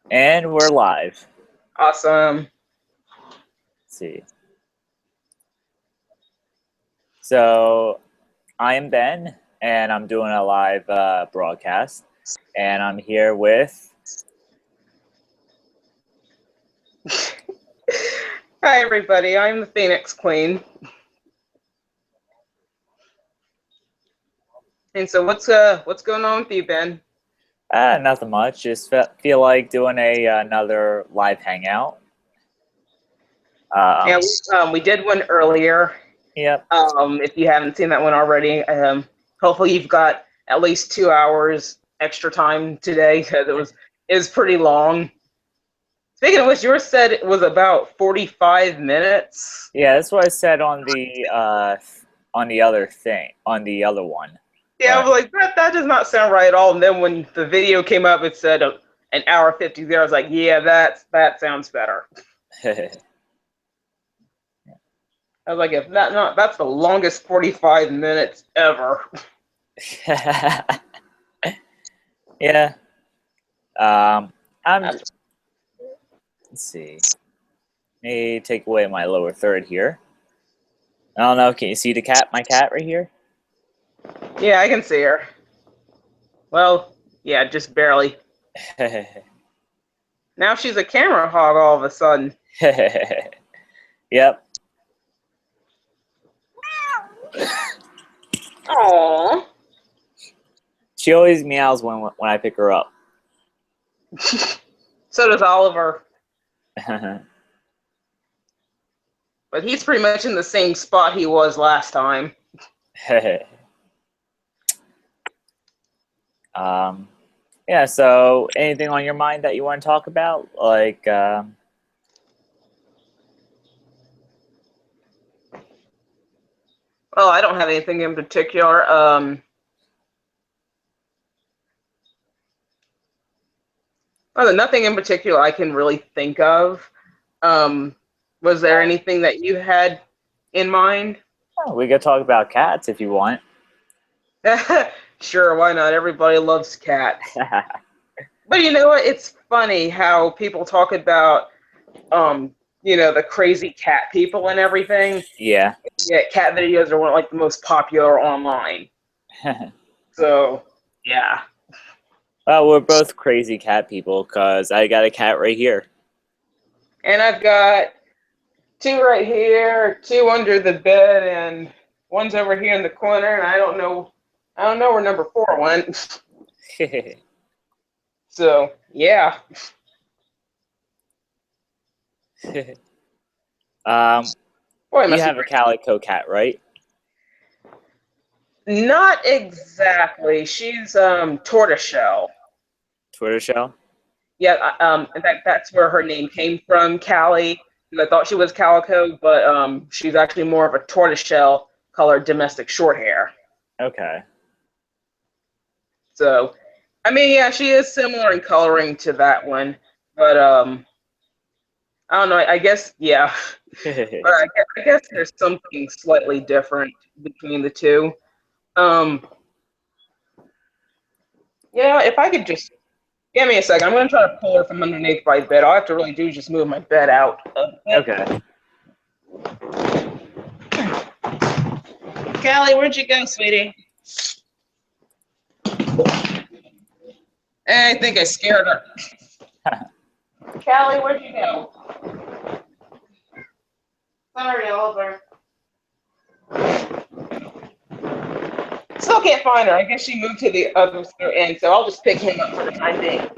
And we're live. Awesome. Let's see. So I'm Ben, and I'm doing a live broadcast, and I'm here with. Hi, everybody. I'm the Phoenix Queen. And so, what's going on with you, Ben? Nothing much. Just feel like doing another live hangout. Yeah, we did one earlier. Yep. If you haven't seen that one already, hopefully you've got at least 2 hours extra time today because it was pretty long. Speaking of which, yours said it was about 45 minutes. Yeah, that's what I said on the other thing, on the other one. Yeah, I was like, that does not sound right at all. And then when the video came up, it said an hour 50 there. I was like, yeah, that sounds better. I was like, if that's the longest 45 minutes ever. Yeah. Let's see. Let me take away my lower third here. I don't know. Can you see my cat right here? Yeah, I can see her. Well, yeah, just barely. Now she's a camera hog all of a sudden. Yep. Aww. She always meows when I pick her up. So does Oliver. But he's pretty much in the same spot he was last time. Yeah, so anything on your mind that you want to talk about? Like, Well, I don't have anything in particular. Well, nothing in particular I can really think of. Was there anything that you had in mind? we could talk about cats if you want. Sure, why not? Everybody loves cats. But you know what? It's funny how people talk about, the crazy cat people and everything. Yeah. Yeah, cat videos are one of like the most popular online. So, yeah. Well, we're both crazy cat people because I got a cat right here. And I've got 2 right here, 2 under the bed, and one's over here in the corner, and I don't know where number 4 went. So, yeah. You have a calico cat, right? Not exactly. She's tortoiseshell. Tortoiseshell? Yeah, in fact, that's where her name came from, Callie. I thought she was calico, but she's actually more of a tortoiseshell colored domestic short hair. Okay. So, I mean, yeah, she is similar in coloring to that one, but I don't know. I guess, yeah. But I guess there's something slightly different between the two. Yeah, if I could just give me a second, I'm gonna try to pull her from underneath my bed. All I have to really do is just move my bed out. Okay. Callie, where'd you go, sweetie? I think I scared her. Callie, where'd you go? Sorry, Oliver. Still can't find her. I guess she moved to the other end, so I'll just pick him up for the time being.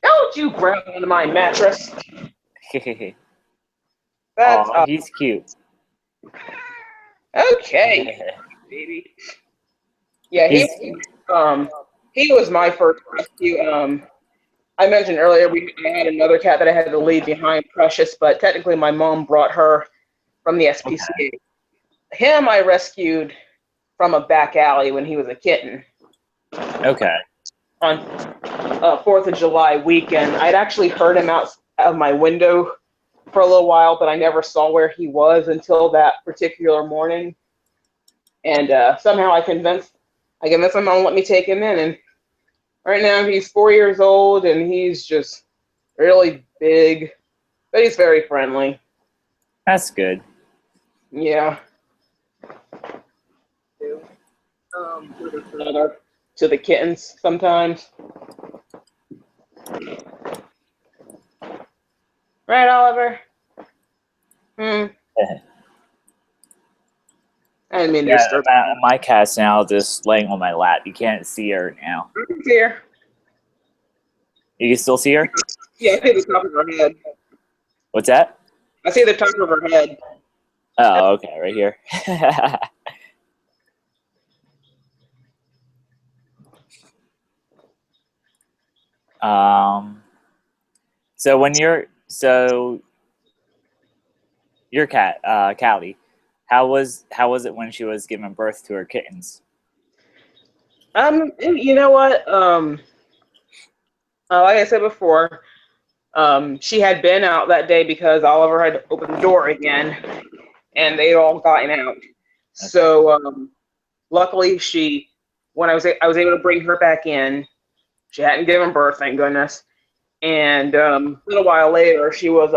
Don't you grab onto my mattress. That's he's cute. Okay, baby. Yeah, he was my first rescue. I mentioned earlier I had another cat that I had to leave behind, Precious, but technically my mom brought her from the SPCA. Okay. Him I rescued from a back alley when he was a kitten. Okay. On 4th of July weekend, I'd actually heard him out of my window for a little while, but I never saw where he was until that particular morning. And somehow I convinced my mom to let me take him in. And right now he's 4 years old, and he's just really big, but he's very friendly. That's good. Yeah. To the kittens sometimes. Right, Oliver? I didn't mean to Yeah, disturb my cat's now just laying on my lap. You can't see her now. you. Here. You can still see her? Yeah, I see the top of her head. What's that? I see the top of her head. Oh, okay, right here. So when your cat, Callie, how was it when she was giving birth to her kittens? You know what? Like I said before, she had been out that day because Oliver had opened the door again, and they'd all gotten out. Okay. So luckily, when I was able to bring her back in. She hadn't given birth, thank goodness. And a little while later, she was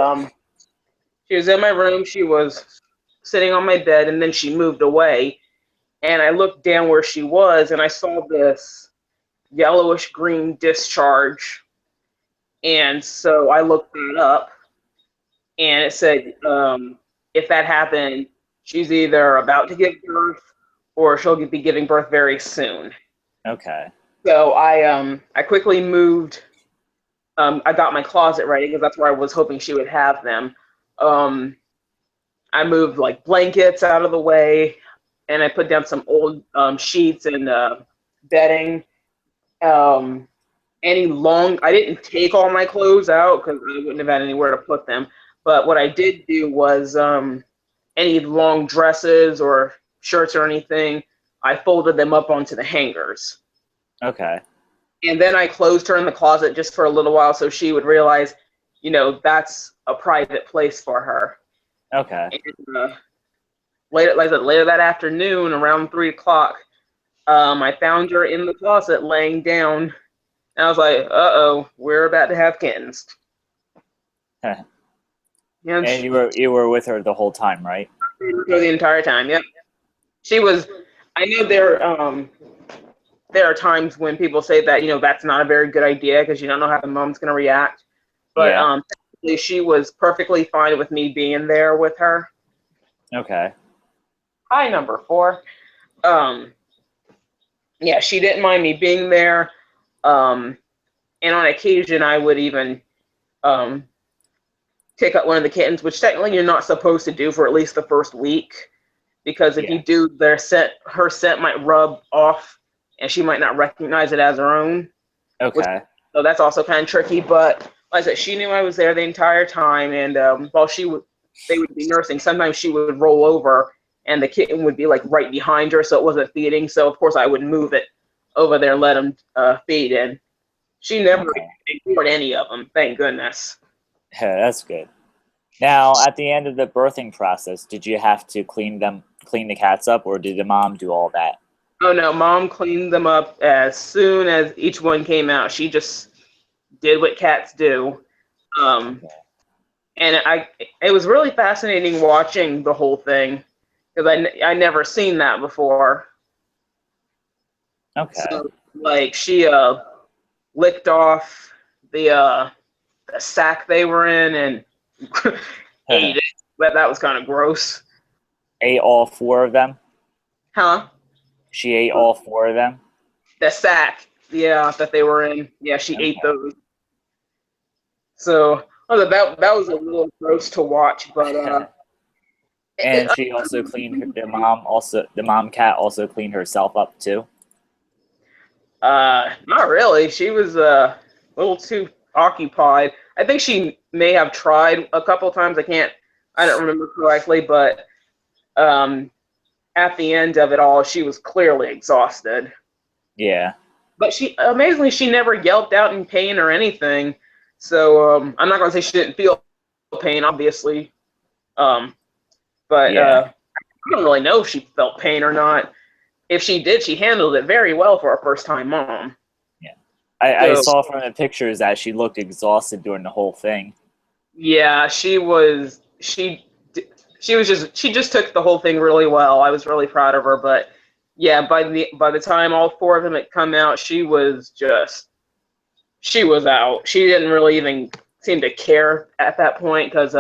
in my room. She was sitting on my bed, and then she moved away. And I looked down where she was, and I saw this yellowish green discharge. And so I looked that up, and it said if that happened, she's either about to give birth or she'll be giving birth very soon. Okay. So I quickly moved. I got my closet ready because that's where I was hoping she would have them. I moved like blankets out of the way, and I put down some old sheets and bedding. I didn't take all my clothes out because I wouldn't have had anywhere to put them. But what I did do was any long dresses or shirts or anything, I folded them up onto the hangers. Okay. And then I closed her in the closet just for a little while so she would realize, that's a private place for her. Okay. And, later that afternoon, around 3 o'clock, I found her in the closet laying down. And I was like, uh-oh, we're about to have kittens. And you were with her the whole time, right? For the entire time, yep. She was, I know there are times when people say that, that's not a very good idea because you don't know how the mom's going to react. But yeah. She was perfectly fine with me being there with her. Okay. Hi, number 4. Yeah, she didn't mind me being there. And on occasion, I would even pick up one of the kittens, which technically you're not supposed to do for at least the first week. Because if you do, her scent might rub off and she might not recognize it as her own. Okay. So that's also kind of tricky. But like I said, she knew I was there the entire time. And while they would be nursing, sometimes she would roll over and the kitten would be like right behind her. So it wasn't feeding. So of course I would move it over there and let them feed. And she never ignored any of them. Thank goodness. Yeah, that's good. Now, at the end of the birthing process, did you have to clean the cats up, or did the mom do all that? Oh no, mom cleaned them up as soon as each one came out. She just did what cats do. And it was really fascinating watching the whole thing because I never seen that before. Okay. So like she licked off the sack they were in and ate it. But that was kind of gross. Ate all 4 of them? Huh? She ate all 4 of them? The sack, yeah, that they were in. Yeah, she ate those. So that was a little gross to watch, but and she also cleaned the mom cat also cleaned herself up too? Not really. She was a little too occupied. I think she may have tried a couple times. I don't remember correctly, but at the end of it all, she was clearly exhausted. Yeah. But amazingly, she never yelped out in pain or anything. So I'm not going to say she didn't feel pain, obviously. But I don't really know if she felt pain or not. if she did, she handled it very well for a first-time mom. Yeah, I So saw from the pictures that she looked exhausted during the whole thing. yeah, she was. She just took the whole thing really well. I was really proud of her. But yeah, by the time all four of them had come out, she was out. She didn't really even seem to care at that point because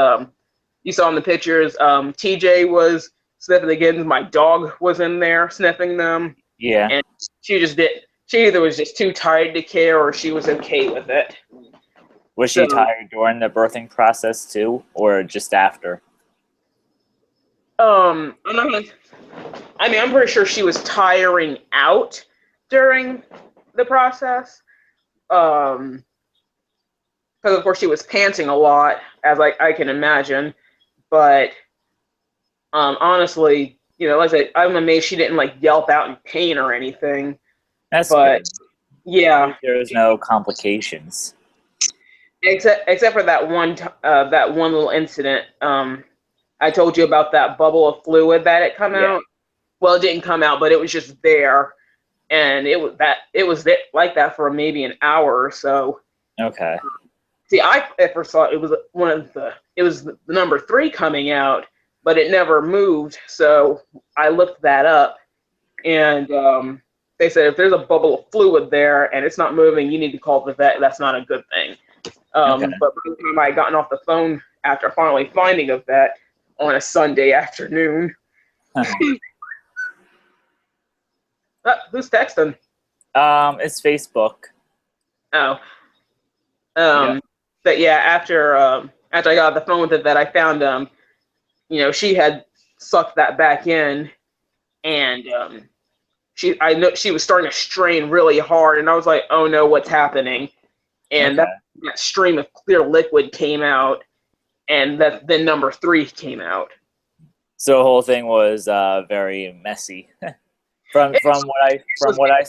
you saw in the pictures, TJ was sniffing the kittens. My dog was in there sniffing them, Yeah. and she just did. She either was just too tired to care, or she was okay with it. Was So, she tired during the birthing process too, or just after? I'm not gonna, I mean, I'm pretty sure she was tiring out during the process. Because of course she was panting a lot, as I can imagine. But honestly, like I said, I'm amazed she didn't like yelp out in pain or anything. That's But good. At yeah, least there was no complications. except for that one little incident. I told you about that bubble of fluid that had come Yeah. out. Well, it didn't come out, but it was just there, and it was there, like that for maybe an hour or so. Okay. See, I at first thought it was the number 3 coming out, but it never moved. So I looked that up, and they said if there's a bubble of fluid there and it's not moving, you need to call the vet. That's not a good thing. Okay. But by the time I had gotten off the phone after finally finding a vet on a Sunday afternoon, who's texting? It's Facebook. Oh, Yeah. but yeah, after I got off the phone with the vet, I found she had sucked that back in, and I know she was starting to strain really hard, and I was like, oh no, what's happening? And Okay. that stream of clear liquid came out, and then number 3 came out. So the whole thing was very messy. from It from what I from was what I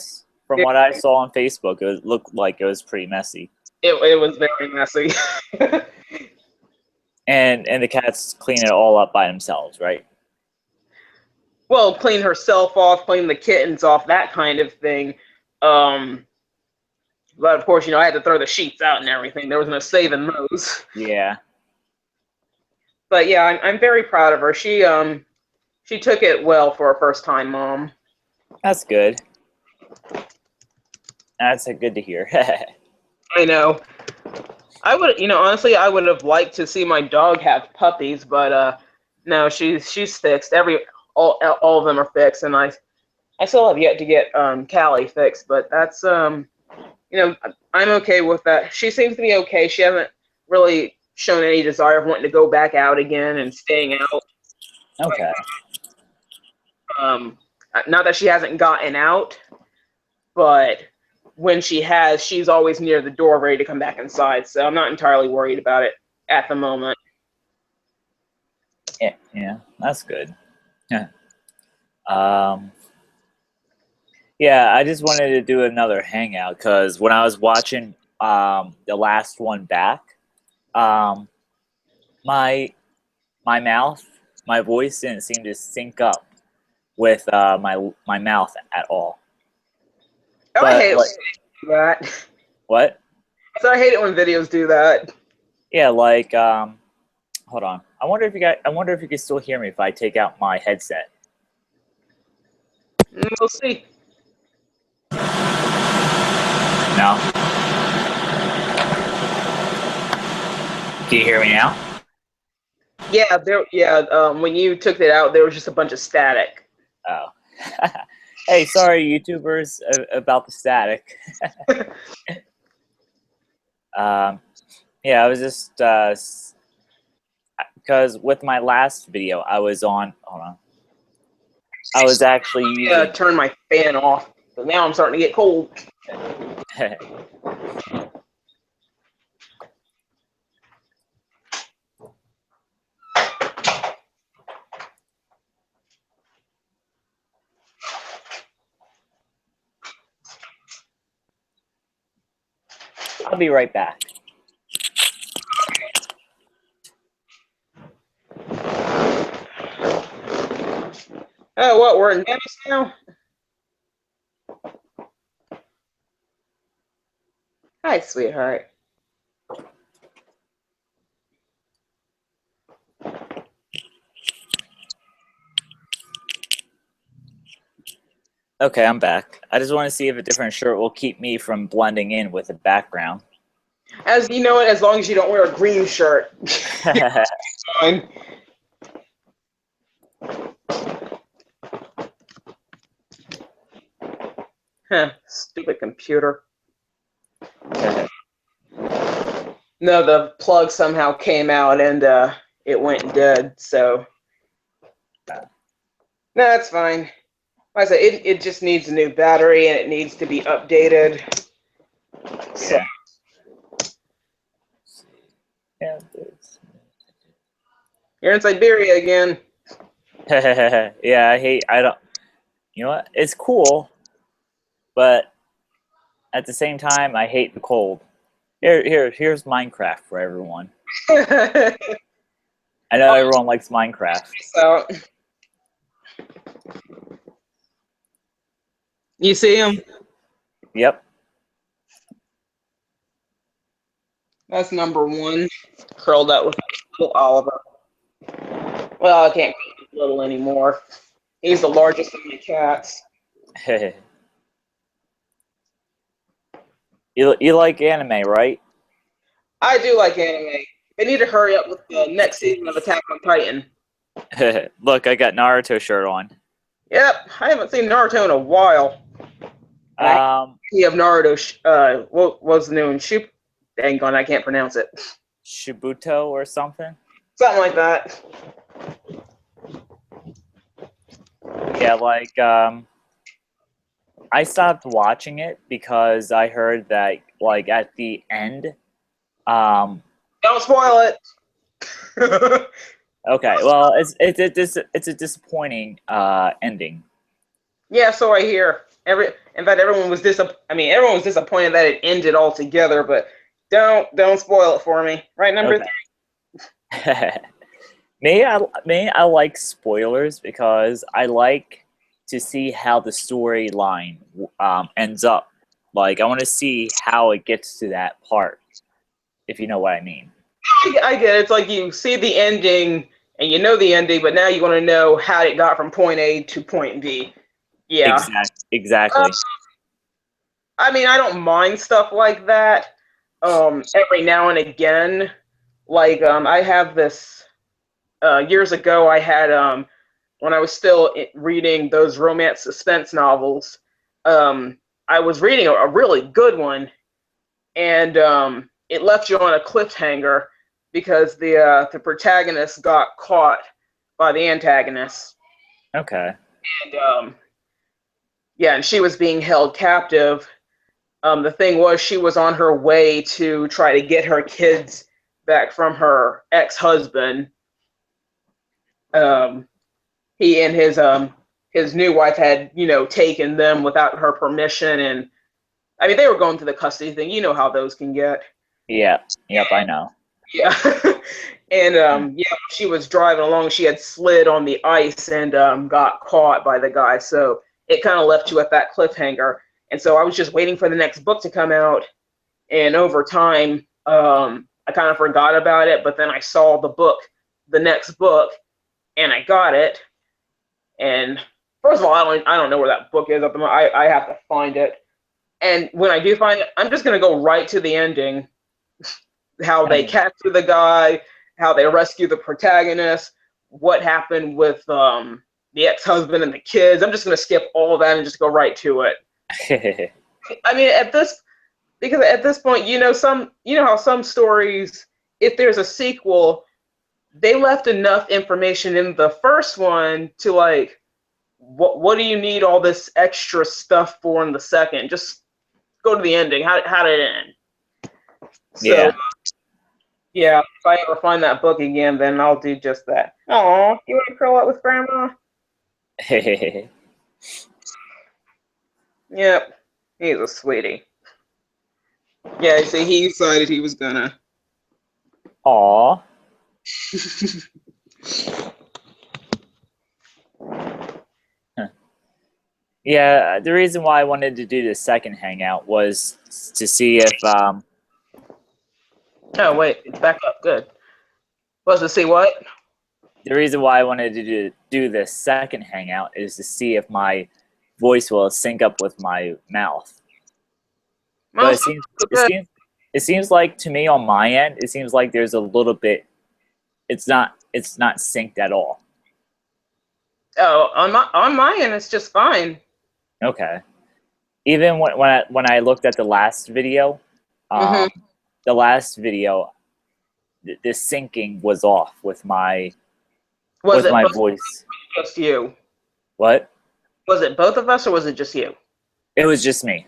from it, what I saw on Facebook, it looked like it was pretty messy. it was very messy. And the cats clean it all up by themselves, right? Well, clean herself off, clean the kittens off, that kind of thing. Um, but of course, I had to throw the sheets out and everything. There was no saving those. Yeah. But yeah, I'm very proud of her. She took it well for a first time mom. That's good. That's good to hear. I know. I would, honestly, I would have liked to see my dog have puppies, but no, she's fixed. All of them are fixed, and I still have yet to get Callie fixed, but that's I'm okay with that. She seems to be okay. She hasn't really shown any desire of wanting to go back out again and staying out. Okay. Um, Not that she hasn't gotten out, but when she has, she's always near the door ready to come back inside. So I'm not entirely worried about it at the moment. Yeah, that's good. Yeah. Um, yeah, I just wanted to do another hangout because when I was watching the last one back, um, my mouth, my voice didn't seem to sync up with my mouth at all. Oh, I But hate it like, when videos do that. what? So I hate it when videos do that. Yeah, like hold on. I wonder if you can still hear me if I take out my headset. We'll see. No. Can you hear me now? Yeah, when you took it out, there was just a bunch of static. Oh. Hey, sorry, YouTubers, about the static. Yeah, I was just because with my last video, I was on. Hold on. I was actually using. Turn my fan off, but now I'm starting to get cold. I'll be right back. Oh, what? We're in Dennis now? Hi, sweetheart. Okay, I'm back. I just want to see if a different shirt will keep me from blending in with the background. As you know it, as long as you don't wear a green shirt. Fine. Huh, stupid computer. No, the plug somehow came out and it went dead, so no, that's fine. Like I said, it just needs a new battery and it needs to be updated. So. Yeah. You're in Siberia again. Yeah, I don't. You know what? It's cool, but at the same time, I hate the cold. Here's Minecraft for everyone. I know everyone likes Minecraft. So, you see him? Yep. That's number one, curled up with little Oliver. Well, I can't call him little anymore. He's the largest of my cats. You like anime, right? I do like anime. They need to hurry up with the next season of Attack on Titan. Look, I got Naruto shirt on. Yep, I haven't seen Naruto in a while. And I have Naruto. What was the new one? Dang on, I can't pronounce it. Shibuto or something. Something like that. Yeah, like I stopped watching it because I heard that like at the end. Don't spoil it. Okay, well, it's a disappointing ending. Yeah, so I hear. In fact, everyone was everyone was disappointed that it ended altogether. But don't spoil it for me. Right, number three. May I like spoilers because I like to see how the storyline ends up. Like I want to see how it gets to that part, if you know what I mean. I get it. It's like you see the ending and you know the ending, but now you want to know how it got from point A to point B. Yeah. Exactly. I mean, I don't mind stuff like that. Every now and again, like I have this. Years ago, I had when I was still reading those romance suspense novels. I was reading a really good one, and it left you on a cliffhanger because the protagonist got caught by the antagonist. Okay. And yeah, and she was being held captive. The thing was, she was on her way to try to get her kids back from her ex-husband. He and his new wife had, taken them without her permission, and I mean they were going through the custody thing. You know how those can get. Yeah. Yep. I know. Yeah. And yeah, she was driving along. She had slid on the ice and got caught by the guy. So it kind of left you at that cliffhanger. And so I was just waiting for the next book to come out. And over time, I kind of forgot about it. But then I saw the next book, and I got it. And first of all, I don't know where that book is at the moment. I have to find it. And when I do find it, I'm just going to go right to the ending. How they capture the guy, how they rescue the protagonist, what happened with the ex-husband and the kids. I'm just going to skip all of that and just go right to it. I mean, because at this point, you know how some stories, if there's a sequel, they left enough information in the first one to like, what do you need all this extra stuff for in the second? Just go to the ending. How did it end? So, yeah, if I ever find that book again, then I'll do just that. Oh, you want to curl up with Grandma? Yep, he's a sweetie. Yeah, see, he decided he was gonna. Aw. Yeah, the reason why I wanted to do the second hangout was to see if Oh wait, it's back up. Good. Was to see what? the reason why I wanted to do this second hangout is to see if my voice will sync up with my mouth. But Most it good. seems it seems like to me on my end, it seems like there's a little bit. It's not synced at all. Oh, on my end, it's just fine. Okay. Even when I looked at the last video, Mm-hmm. um, the last video, the syncing was off Was with it my both voice. just you? What? Was it both of us, or was it just you? It was just me.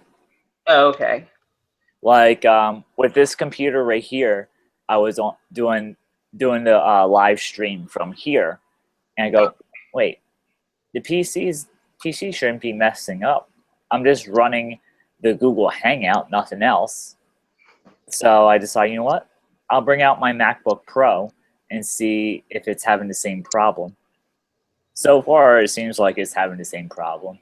Oh, okay. Like with this computer right here, I was doing the live stream from here, and I go, wait, the PC shouldn't be messing up. I'm just running the Google Hangout, nothing else. So I decided, you know what? I'll bring out my MacBook Pro and see if it's having the same problem. So far, it seems like it's having the same problem.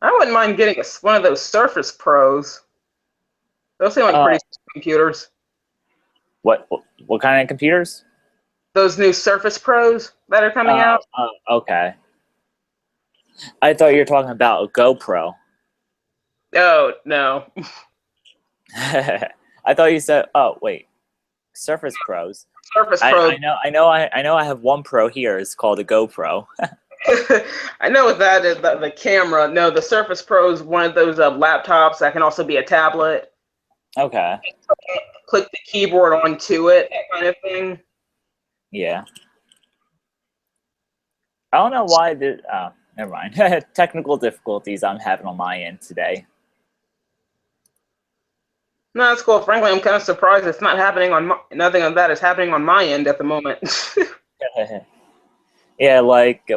I wouldn't mind getting one of those Surface Pros. Those seem like Uh, pretty computers. what kind of computers? Those new Surface Pros that are coming out. Okay. I thought you were talking about a GoPro. Oh no. I thought you said, oh wait, Surface Pros. Surface I, Pro. I know I know I know I have one Pro here. It's called a GoPro. I know what that is. The camera. No, the Surface Pro is one of those laptops that can also be a tablet. Okay. Click the keyboard onto it, that kind of thing. Yeah. I don't know why the. Never mind. Technical difficulties I'm having on my end today. No, that's cool. Frankly, I'm kind of surprised it's not happening on nothing of that is happening on my end at the moment. Yeah, like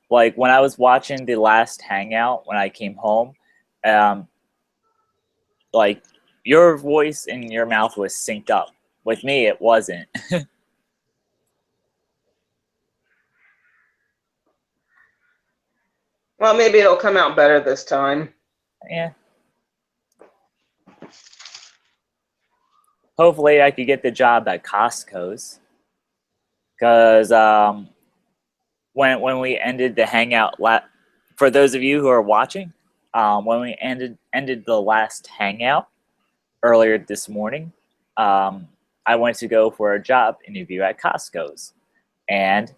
when I was watching the last hangout when I came home, um, like your voice and your mouth was synced up. With me, it wasn't. Well, maybe it'll come out better this time. Yeah. Hopefully, I could get the job at Costco's, because when we ended the hangout, for those of you who are watching, when we ended the last hangout earlier this morning, I went to go for a job interview at Costco's, and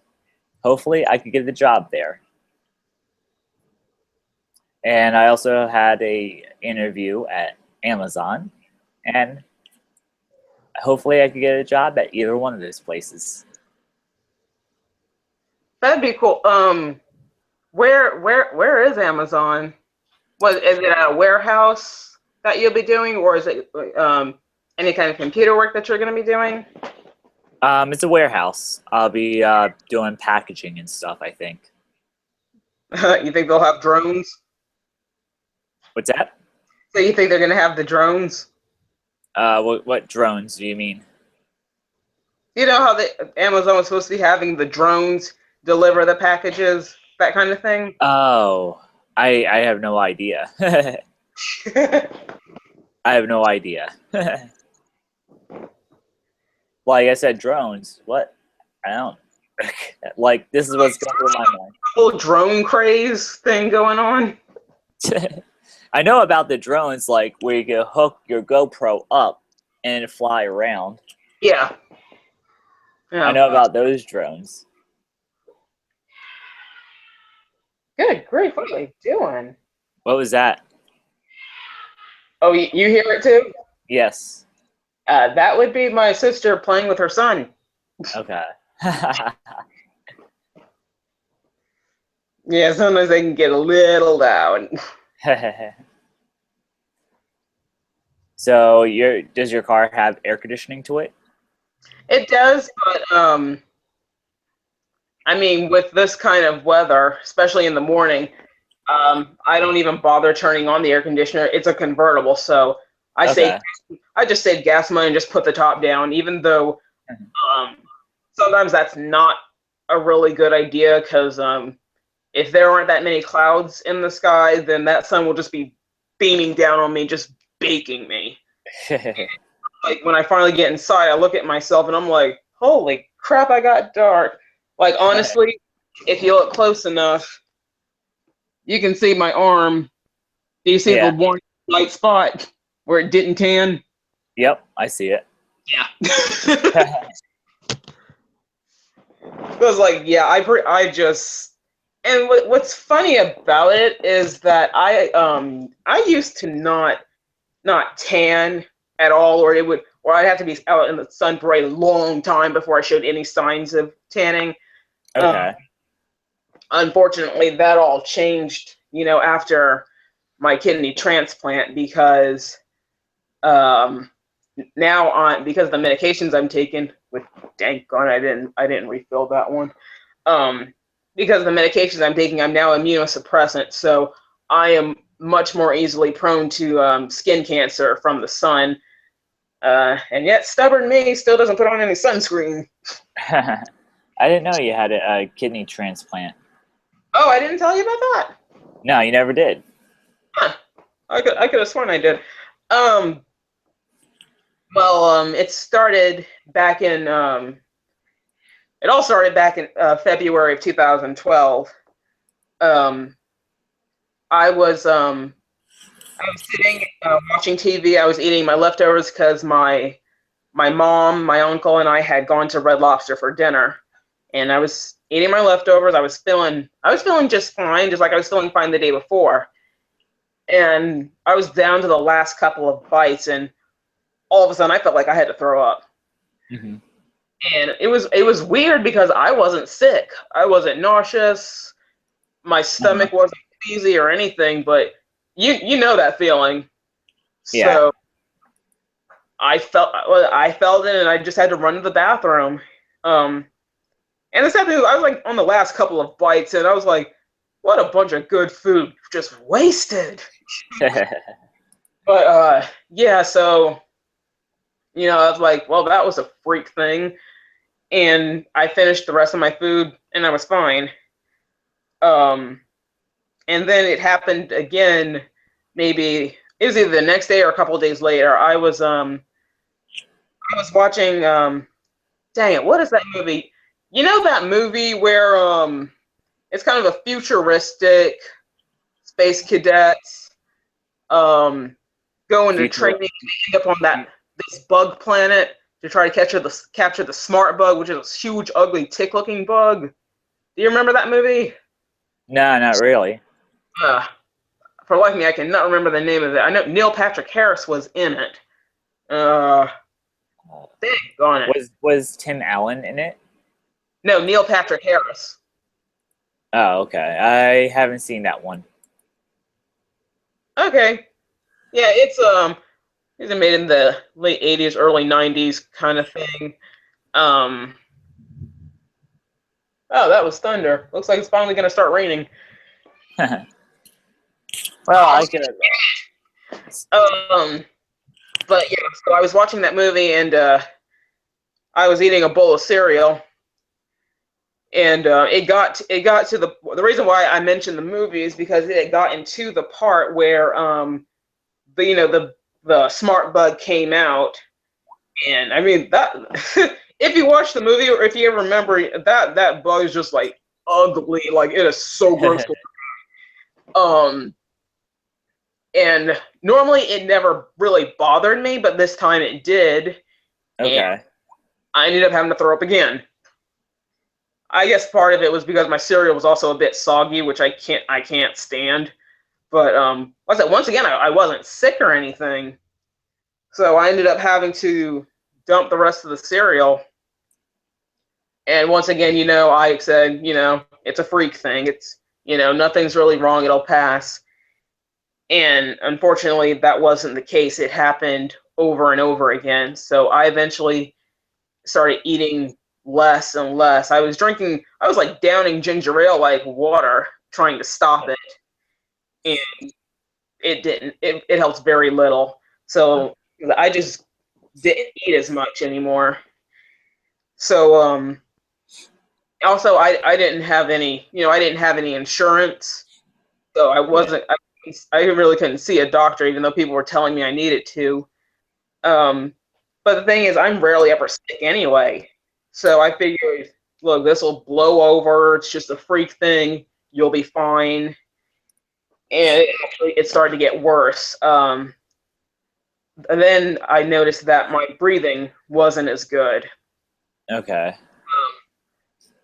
hopefully I could get the job there. And I also had a interview at Amazon, and hopefully I could get a job at either one of those places. That'd be cool. Where is Amazon? Is it a warehouse that you'll be doing, or is it any kind of computer work that you're going to be doing? It's a warehouse. I'll be doing packaging and stuff, I think. You think they'll have drones? What's that? So you think they're going to have the drones? What drones do you mean? You know how Amazon was supposed to be having the drones deliver the packages, that kind of thing? Oh, I have no idea. I have no idea. Like I said, drones. What? I don't. Like, this is what's going through my mind. Whole drone craze thing going on. I know about the drones, like where you can hook your GoPro up and fly around. Yeah. I know about those drones. Good grief, what are they doing? What was that? Oh, you hear it too? Yes. That would be my sister playing with her son. Okay. Yeah, sometimes they can get a little loud. So does your car have air conditioning to it? It does, but I mean, with this kind of weather, especially in the morning, I don't even bother turning on the air conditioner. It's a convertible, so I just save gas money and just put the top down, even though sometimes that's not a really good idea because if there aren't that many clouds in the sky, then that sun will just be beaming down on me, just baking me. Like when I finally get inside, I look at myself and I'm like, holy crap, I got dark. Like honestly, if you look close enough, you can see my arm. Do you see the one light spot where it didn't tan? Yep, I see it. Yeah. It was like, yeah, I just, and what's funny about it is that I used to not tan at all, or I'd have to be out in the sun for a long time before I showed any signs of tanning. Okay. Unfortunately, that all changed, after my kidney transplant because now because of the medications I'm taking, with dang God, I didn't refill that one. Because of the medications I'm taking, I'm now immunosuppressant, so I am much more easily prone to skin cancer from the sun. And yet, stubborn me still doesn't put on any sunscreen. I didn't know you had a kidney transplant. Oh, I didn't tell you about that? No, you never did. Huh. I could have sworn I did. It started back in it all started back in February of 2012. I was sitting watching TV. I was eating my leftovers because my mom, my uncle, and I had gone to Red Lobster for dinner, and I was eating my leftovers. I was feeling just fine, just like I was feeling fine the day before. And I was down to the last couple of bites, and all of a sudden I felt like I had to throw up. Mm-hmm. And it was weird because I wasn't sick. I wasn't nauseous. My stomach wasn't queasy or anything, but you know that feeling. Yeah. So I felt it, and I just had to run to the bathroom. And the sad thing is, I was like on the last couple of bites, and I was like, "What a bunch of good food just wasted." But yeah, so I was like, "Well, that was a freak thing," and I finished the rest of my food, and I was fine. And then it happened again. Maybe it was either the next day or a couple of days later. I was watching. Dang it! What is that movie? You know that movie where it's kind of a futuristic space cadets go into training and end up on this bug planet to try to capture the smart bug, which is a huge, ugly, tick-looking bug. Do you remember that movie? No, not really. For the life of me, I cannot remember the name of it. I know Neil Patrick Harris was in it. Dang on it. Was Tim Allen in it? No, Neil Patrick Harris. Oh, okay. I haven't seen that one. Okay. Yeah, it's made in the late 80s, early 90s kind of thing. Oh, that was thunder. Looks like it's finally going to start raining. Well, I could. But yeah, so I was watching that movie, and I was eating a bowl of cereal, and it got to the reason why I mentioned the movie is because it got into the part where the smart bug came out, and I mean that if you watch the movie or if you ever remember that bug is just like ugly, like it is so gross. And normally it never really bothered me, but this time it did. Okay. And I ended up having to throw up again. I guess part of it was because my cereal was also a bit soggy, which I can't stand. But like I said, once again, I wasn't sick or anything. So I ended up having to dump the rest of the cereal. And once again, I said, it's a freak thing. It's, nothing's really wrong. It'll pass. And unfortunately, that wasn't the case. It happened over and over again. So I eventually started eating less and less. I was like downing ginger ale like water, trying to stop it. And it didn't. It helped very little. So I just didn't eat as much anymore. So Also, I didn't have any, I didn't have any insurance, so I Yeah. wasn't, I really couldn't see a doctor, even though people were telling me I needed to. Um, but the thing is, I'm rarely ever sick anyway. So I figured, look, this will blow over. It's just a freak thing. You'll be fine. And it started to get worse. And then I noticed that my breathing wasn't as good. Okay.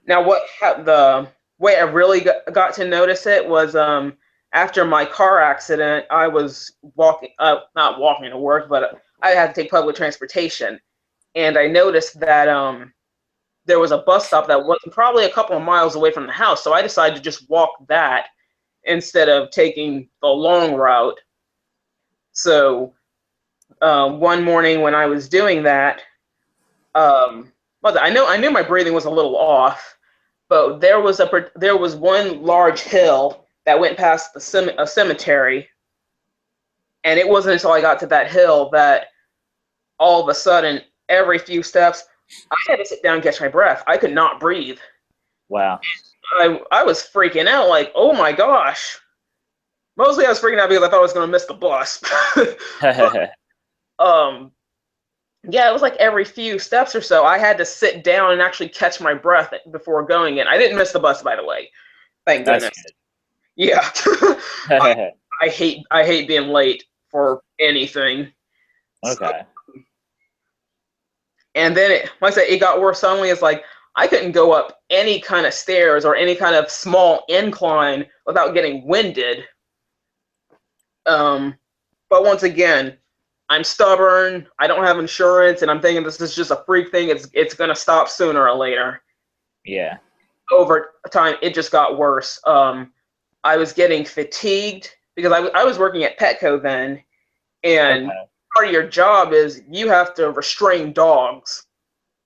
Now, the way I really got to notice it was after my car accident. I was walking, not walking to work, but I had to take public transportation, and I noticed that there was a bus stop that was probably a couple of miles away from the house. So I decided to just walk that instead of taking the long route. So one morning when I was doing that, well, I knew my breathing was a little off, but there was one large hill that went past a cemetery, and it wasn't until I got to that hill that all of a sudden, every few steps, I had to sit down and catch my breath. I could not breathe. Wow. I was freaking out, like, oh my gosh. Mostly I was freaking out because I thought I was going to miss the bus. But, um, yeah, it was like every few steps or so, I had to sit down and actually catch my breath before going in. I didn't miss the bus, by the way. Thank That's goodness. Yeah. good. I hate being late for anything. Okay. And then, like I said, it got worse suddenly. It's like I couldn't go up any kind of stairs or any kind of small incline without getting winded. Um, but once again, I'm stubborn. I don't have insurance, and I'm thinking this is just a freak thing. It's gonna stop sooner or later. Yeah. Over time, it just got worse. I was getting fatigued because I was working at Petco then, and Okay. part of your job is you have to restrain dogs.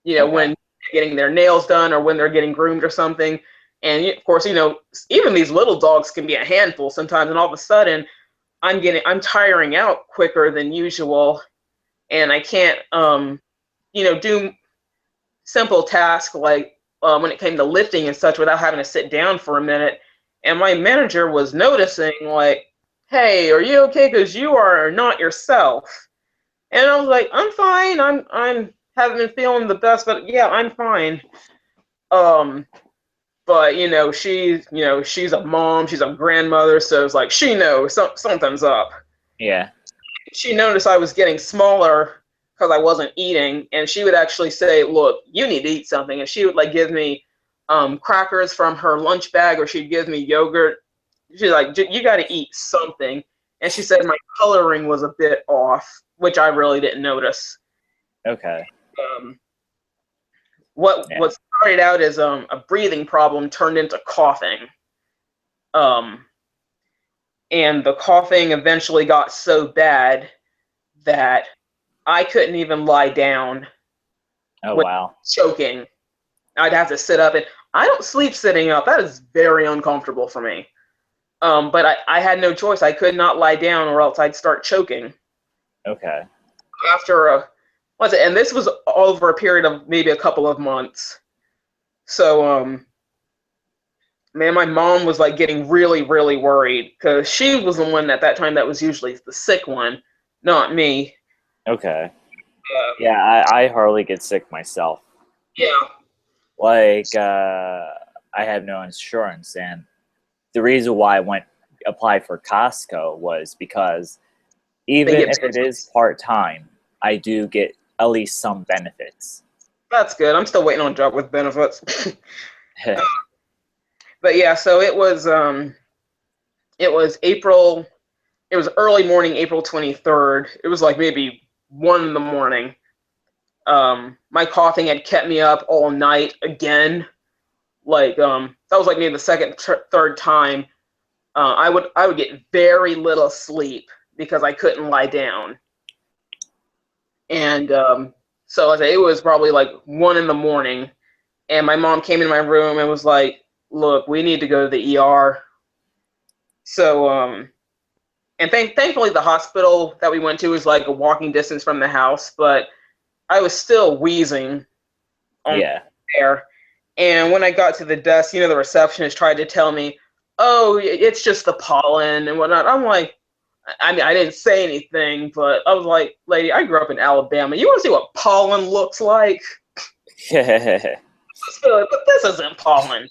Okay. When getting their nails done or when they're getting groomed or something. And of course, even these little dogs can be a handful sometimes. And all of a sudden, I'm tiring out quicker than usual, and I can't, do simple tasks like when it came to lifting and such without having to sit down for a minute. And my manager was noticing, like, "Hey, are you okay? Because you are not yourself." And I was like, "I'm fine. I'm haven't been feeling the best, but yeah, I'm fine." Um, but she's a mom, she's a grandmother, so it's like she knows something's up. Yeah. She noticed I was getting smaller because I wasn't eating, and she would actually say, "Look, you need to eat something," and she would like give me crackers from her lunch bag, or she'd give me yogurt. She's like, "You got to eat something," and she said my coloring was a bit off, which I really didn't notice. Okay. Um, what Yeah. what started out as a breathing problem turned into coughing. Um, and the coughing eventually got so bad that I couldn't even lie down Oh with wow. choking. I'd have to sit up, and I don't sleep sitting up. That is very uncomfortable for me. But I had no choice. I could not lie down, or else I'd start choking. Okay. After what's it? And this was over a period of maybe a couple of months. So man, my mom was like getting really, really worried because she was the one at that time that was usually the sick one, not me. Okay. Um, Yeah, I hardly get sick myself. yeah, Like I have no insurance, and the reason why I went apply for Costco was because they even get if it is part time, I do get at least some benefits. that's good. I'm still waiting on a job with benefits. But yeah, so it was April. It was early morning, April 23rd. It was like maybe 1 in the morning. My coughing had kept me up all night again. Like that was like maybe the second, third time. I would get very little sleep because I couldn't lie down, and so it was probably like 1 in the morning, and my mom came in my room and was like, "Look, we need to go to the ER." So and thankfully the hospital that we went to was like a walking distance from the house, but I was still wheezing on Yeah. there. And when I got to the desk, the receptionist tried to tell me, "Oh, it's just the pollen and whatnot." I'm like, I mean, I didn't say anything, but I was like, "Lady, I grew up in Alabama. You want to see what pollen looks like? But this isn't pollen.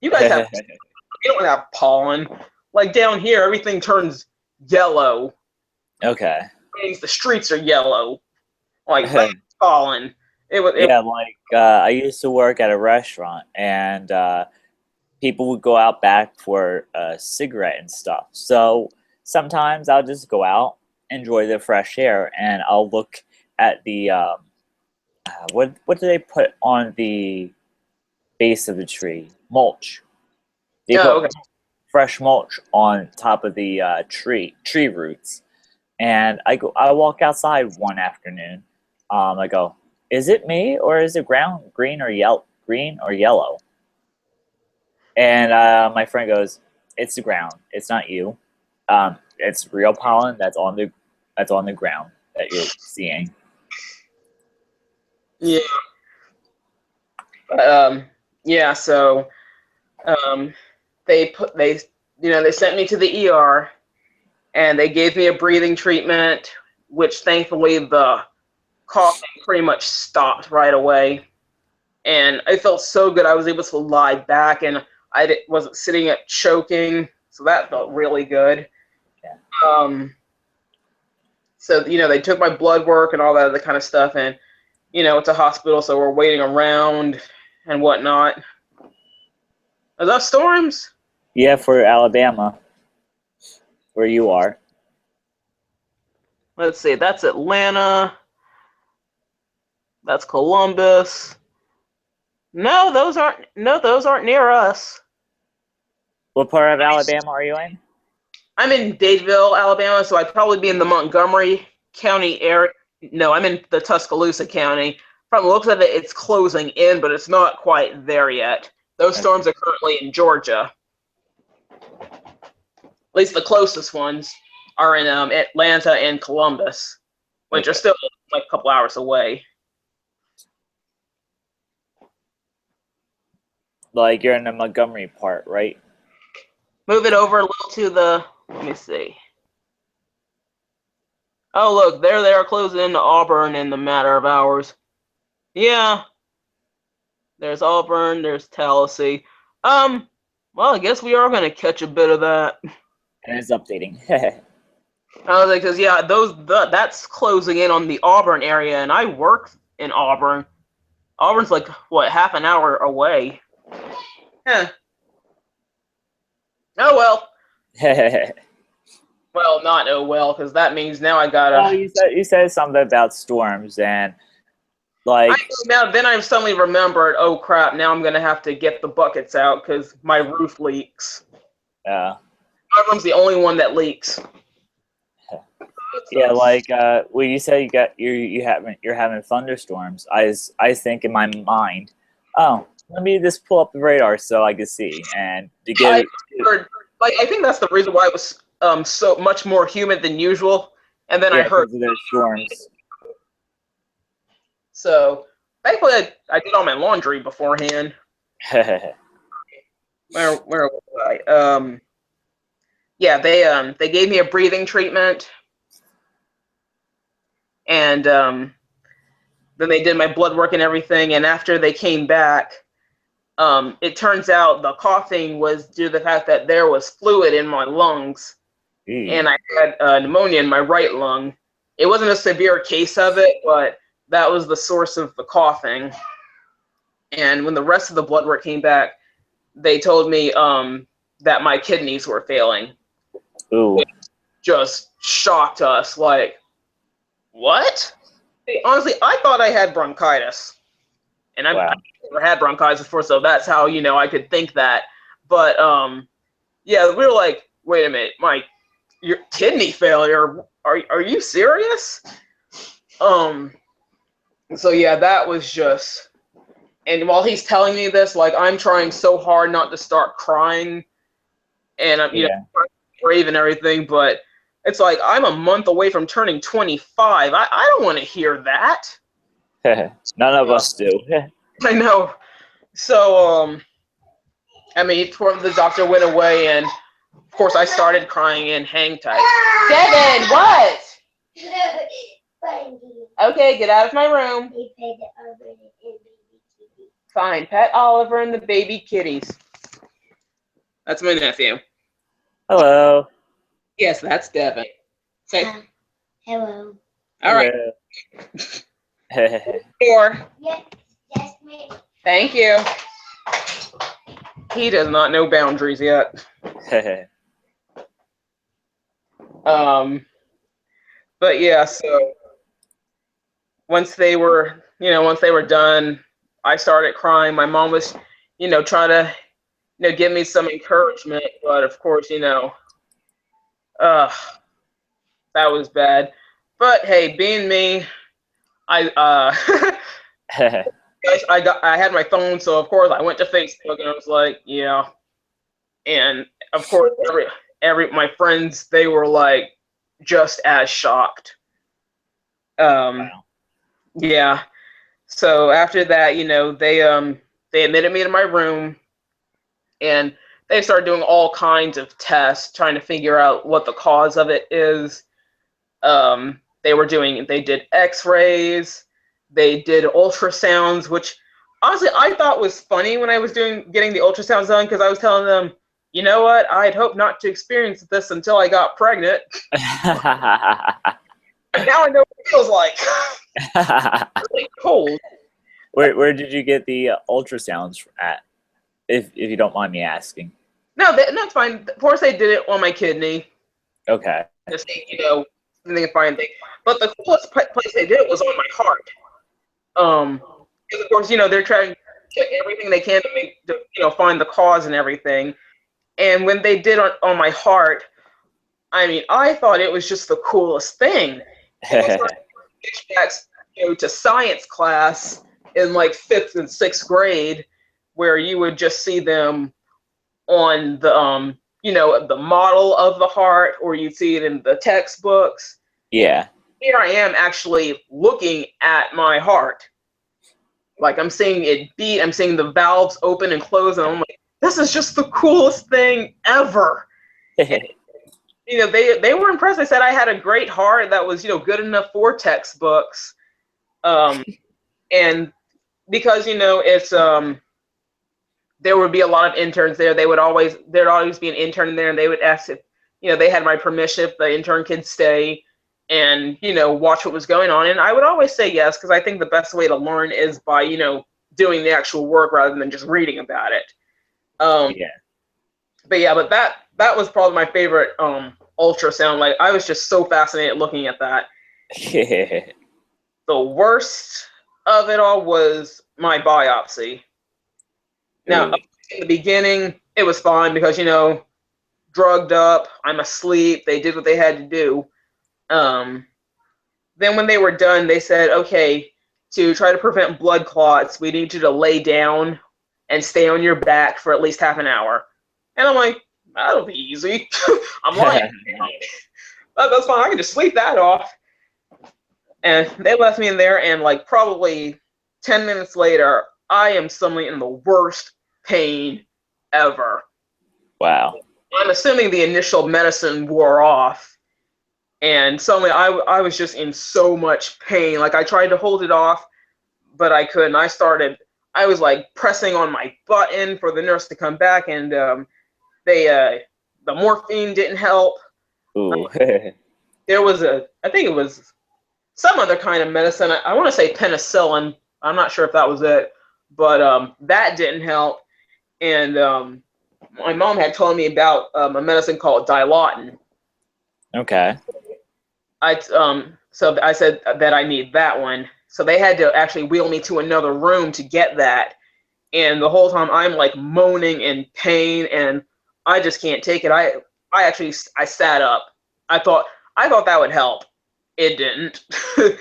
You guys have, you don't have pollen. Like down here, everything turns yellow. Okay. It means the streets are yellow. Like that's pollen. Yeah, like I used to work at a restaurant, and people would go out back for a cigarette and stuff. So sometimes I'll just go out, enjoy the fresh air, and I'll look at the what do they put on the base of the tree? Mulch. They Oh, put okay. fresh mulch on top of the tree roots, and I walk outside one afternoon. I go, is it me or is it green or yellow? And my friend goes, it's the ground. It's not you. It's real pollen that's on the ground that you're seeing. Yeah. Yeah. So, they sent me to the ER, and they gave me a breathing treatment, which thankfully the coughing pretty much stopped right away. And I felt so good. I was able to lie back, and wasn't sitting up choking, so that felt really good. Yeah. So they took my blood work and all that other kind of stuff, and it's a hospital, so we're waiting around and whatnot. Are those storms? Yeah, for Alabama, where you are. Let's see. That's Atlanta. That's Columbus. No, those aren't near us. What part of Alabama are you in? I'm in Dadeville, Alabama, so I'd probably be in the Montgomery County area. No, I'm in the Tuscaloosa County. From the looks of it, it's closing in, but it's not quite there yet. Those storms are currently in Georgia. At least the closest ones are in Atlanta and Columbus, which are still like a couple hours away. Like you're in the Montgomery part, right? Move it over a little to the. Let me see. Oh, look, there they are closing into Auburn in the matter of hours. Yeah. There's Auburn, there's Tallahassee. Well, I guess we are going to catch a bit of that. And it's updating. Because that's closing in on the Auburn area, and I work in Auburn. Auburn's like, what, half an hour away? Yeah. Oh, well. Well, not oh, well, because that means now I gotta... Oh, you said something about storms, and like... Then I suddenly remembered, oh, crap, now I'm going to have to get the buckets out because my roof leaks. Yeah. My room's the only one that leaks. Yeah, like well, you said you're having thunderstorms. I think in my mind, oh, let me just pull up the radar so I can see and to get. I think that's the reason why it was so much more humid than usual. And then I heard there's storms. So thankfully I did all my laundry beforehand. Where was I? Yeah, they gave me a breathing treatment. And then they did my blood work and everything. And after they came back, it turns out the coughing was due to the fact that there was fluid in my lungs. And I had pneumonia in my right lung. It wasn't a severe case of it, but that was the source of the coughing. And when the rest of the blood work came back, they told me that my kidneys were failing. Ooh. Which just shocked us. Like, what? Honestly, I thought I had bronchitis. And I've never had bronchitis before, so that's how, I could think that. But, yeah, we were like, wait a minute, your kidney failure? Are you serious? So, yeah, that was just... And while he's telling me this, like, I'm trying so hard not to start crying. And I'm, brave and everything, but it's like I'm a month away from turning 25. I don't want to hear that. None of us do. I know. So I mean, before the doctor went away, and of course I started crying and hang tight. Devin, what? Okay, get out of my room. Fine, pet Oliver and the baby kitties. That's my nephew. Hello. Yes, that's Devin. Say hello. All right. Four. Yes, that's me. Thank you. He does not know boundaries yet. But yeah, so once they were done, I started crying. My mom was, trying to, give me some encouragement, but of course, that was bad. But hey, being me, I I had my phone, so of course I went to Facebook and I was like, yeah. And of course, every my friends, they were like just as shocked. Wow. Yeah. So after that, they admitted me to my room, and they started doing all kinds of tests, trying to figure out what the cause of it is. They did X-rays, they did ultrasounds, which honestly I thought was funny when I was getting the ultrasounds done, because I was telling them, you know what, I'd hope not to experience this until I got pregnant. And now I know what it feels like. Really cold. Where did you get the ultrasounds at, if you don't mind me asking? No, that's fine. Of course, they did it on my kidney. Okay. Just, they can find things. But the coolest place they did it was on my heart. Because of course, they're trying to check everything they can to find the cause and everything. And when they did on my heart, I mean, I thought it was just the coolest thing. Back, to science class in like 5th and 6th grade, where you would just see them on the the model of the heart, or you'd see it in the textbooks. Yeah. Here I am actually looking at my heart. Like, I'm seeing it beat, I'm seeing the valves open and close, and I'm like, this is just the coolest thing ever. And, they were impressed. They said I had a great heart that was, good enough for textbooks. And because, it's there would be a lot of interns there. There'd always be an intern there, and they would ask if, they had my permission if the intern could stay and, watch what was going on. And I would always say yes, because I think the best way to learn is by, doing the actual work rather than just reading about it. Yeah. But that was probably my favorite ultrasound. Like, I was just so fascinated looking at that. The worst of it all was my biopsy. Now, in the beginning, it was fine because, drugged up, I'm asleep, they did what they had to do. Then when they were done, they said, okay, to try to prevent blood clots, we need you to lay down and stay on your back for at least half an hour. And I'm like, that'll be easy. I'm lying. That's fine, I can just sleep that off. And they left me in there, and like probably 10 minutes later, I am suddenly in the worst pain ever. Wow. I'm assuming the initial medicine wore off, and suddenly I was just in so much pain. Like, I tried to hold it off, but I couldn't. I was like pressing on my button for the nurse to come back, and the morphine didn't help. Ooh. There was I think it was some other kind of medicine. I want to say penicillin. I'm not sure if that was it, but that didn't help. And my mom had told me about a medicine called Dilaudid. Okay. So I said that I need that one. So they had to actually wheel me to another room to get that. And the whole time I'm like moaning in pain, and I just can't take it. I sat up. I thought that would help. It didn't. It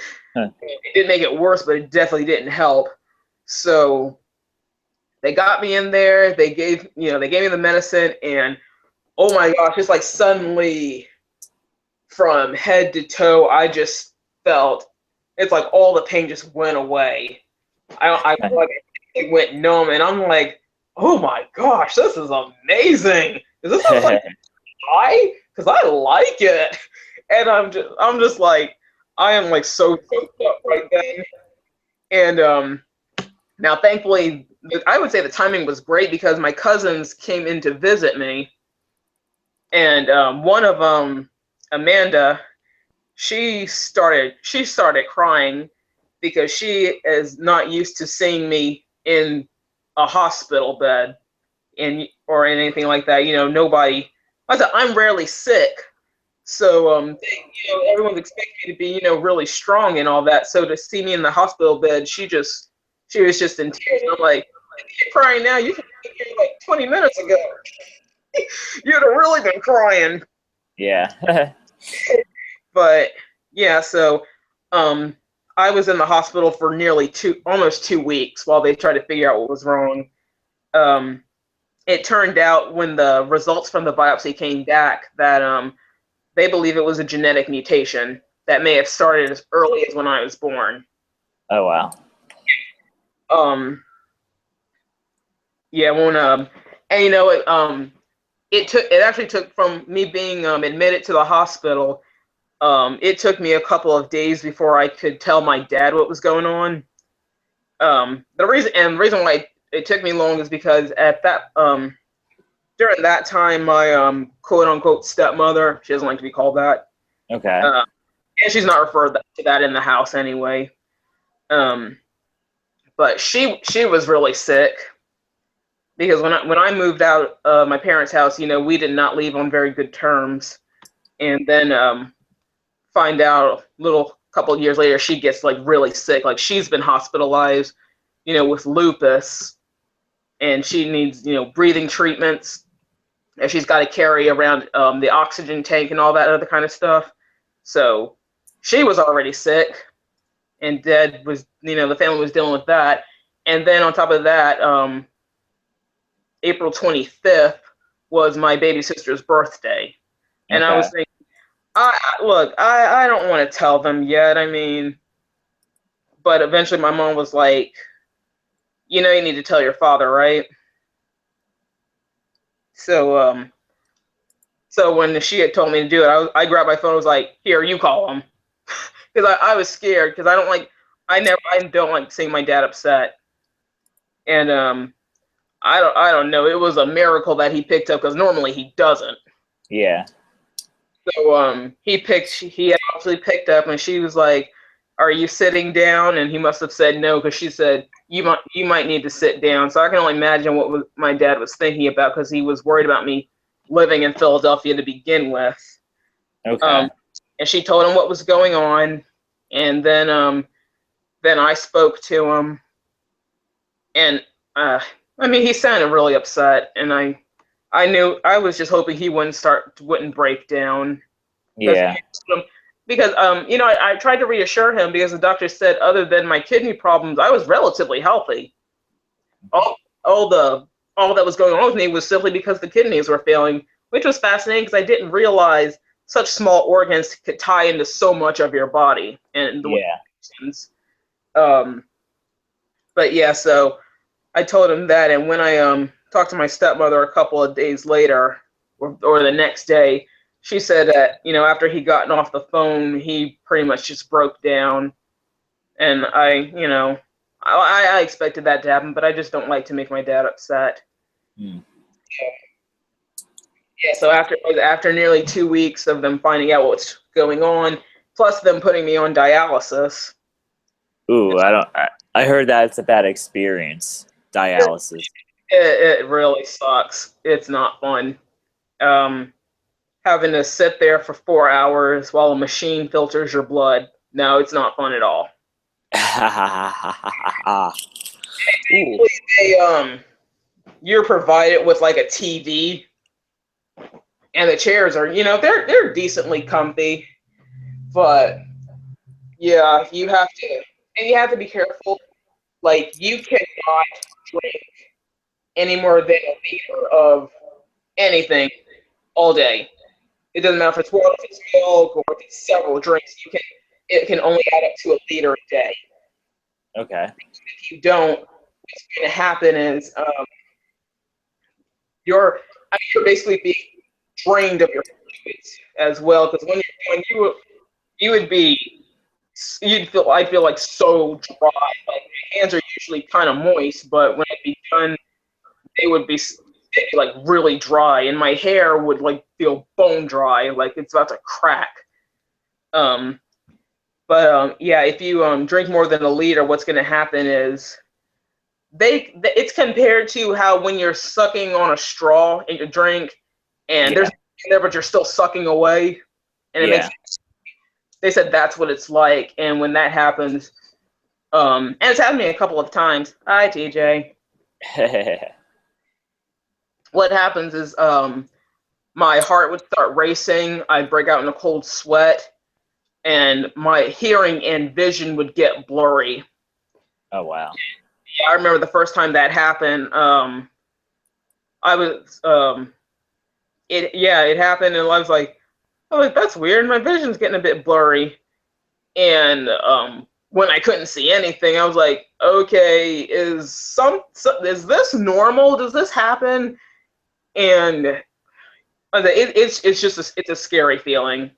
didn't make it worse, but it definitely didn't help. So they got me in there. They gave me the medicine, and oh my gosh, it's like suddenly from head to toe, I just felt it's like all the pain just went away. I felt like it went numb, and I'm like, oh my gosh, this is amazing. Is this something I? Because I like it, and I'm just like, I am like so choked up right then. And now, thankfully, I would say the timing was great because my cousins came in to visit me, and one of them, Amanda, she started crying because she is not used to seeing me in a hospital bed or anything like that. Nobody. I said I'm rarely sick, so everyone's expecting me to be really strong and all that. So to see me in the hospital bed, she was just in tears. And I'm like, you're crying now. You should have been here like 20 minutes ago. You'd have really been crying. Yeah. But yeah, so I was in the hospital for almost 2 weeks while they tried to figure out what was wrong. It turned out when the results from the biopsy came back that they believe it was a genetic mutation that may have started as early as when I was born. Oh wow. Yeah, when and it actually took from me being admitted to the hospital. It took me a couple of days before I could tell my dad what was going on. The reason why it took me long is because at that during that time, my quote unquote stepmother, she doesn't like to be called that, Okay. and she's not referred to that in the house anyway. But she was really sick because when I moved out of my parents' house, we did not leave on very good terms, and then find out little couple of years later she gets like really sick, like she's been hospitalized with lupus, and she needs breathing treatments, and she's got to carry around the oxygen tank and all that other kind of stuff. So she was already sick, and dad was the family was dealing with that. And then on top of that, April 25th was my baby sister's birthday, and I Okay. was thinking, I don't want to tell them yet. I mean, but eventually my mom was like, you need to tell your father, right? So so when she had told me to do it, I grabbed my phone and was like, here, you call him. Because I was scared because I don't like seeing my dad upset. And I don't know. It was a miracle that he picked up because normally he doesn't. Yeah. So he had actually picked up, and she was like, "Are you sitting down?" And he must have said no because she said, "You might need to sit down." So I can only imagine what my dad was thinking about because he was worried about me living in Philadelphia to begin with. Okay. And she told him what was going on, and then I spoke to him, and I mean he sounded really upset, and I knew I was just hoping he wouldn't break down. Yeah. Because I tried to reassure him because the doctor said other than my kidney problems, I was relatively healthy. All all that was going on with me was simply because the kidneys were failing, which was fascinating because I didn't realize such small organs could tie into so much of your body and the way Yeah. it functions. But yeah, so I told him that, and when I talked to my stepmother a couple of days later, or the next day, she said that after he gotten off the phone, he pretty much just broke down, and I expected that to happen, but I just don't like to make my dad upset. Hmm. Yeah, so after nearly 2 weeks of them finding out what's going on, plus them putting me on dialysis. Ooh, I heard that it's a bad experience. Dialysis. It really sucks. It's not fun. Um, Having to sit there for 4 hours while a machine filters your blood. No, it's not fun at all. Ooh. You're provided with like a TV, and the chairs are, they're decently comfy, but yeah, you have to be careful. Like you cannot drink any more than a liter of anything all day. It doesn't matter if it's water, if it's milk, or if it's several drinks. It can only add up to a liter a day. Okay. If you don't, what's going to happen is you're basically being drained of your fluids as well. Because when you would be, I feel like so dry. Like my hands are usually kind of moist, but when it'd be done, they would be like really dry, and my hair would like feel bone dry, like it's about to crack. Yeah, if you drink more than a liter, what's going to happen is it's compared to how when you're sucking on a straw in your drink, and there's nothing there, but you're still sucking away, and it makes. They said that's what it's like, and when that happens, and it's happened to me a couple of times. Hi, TJ. What happens is my heart would start racing. I'd break out in a cold sweat, and my hearing and vision would get blurry. Oh, wow. Yeah, I remember the first time that happened. I was it happened, and I was like, oh, that's weird. My vision's getting a bit blurry, and when I couldn't see anything, I was like, okay, is this normal? Does this happen? And it's just it's a scary feeling.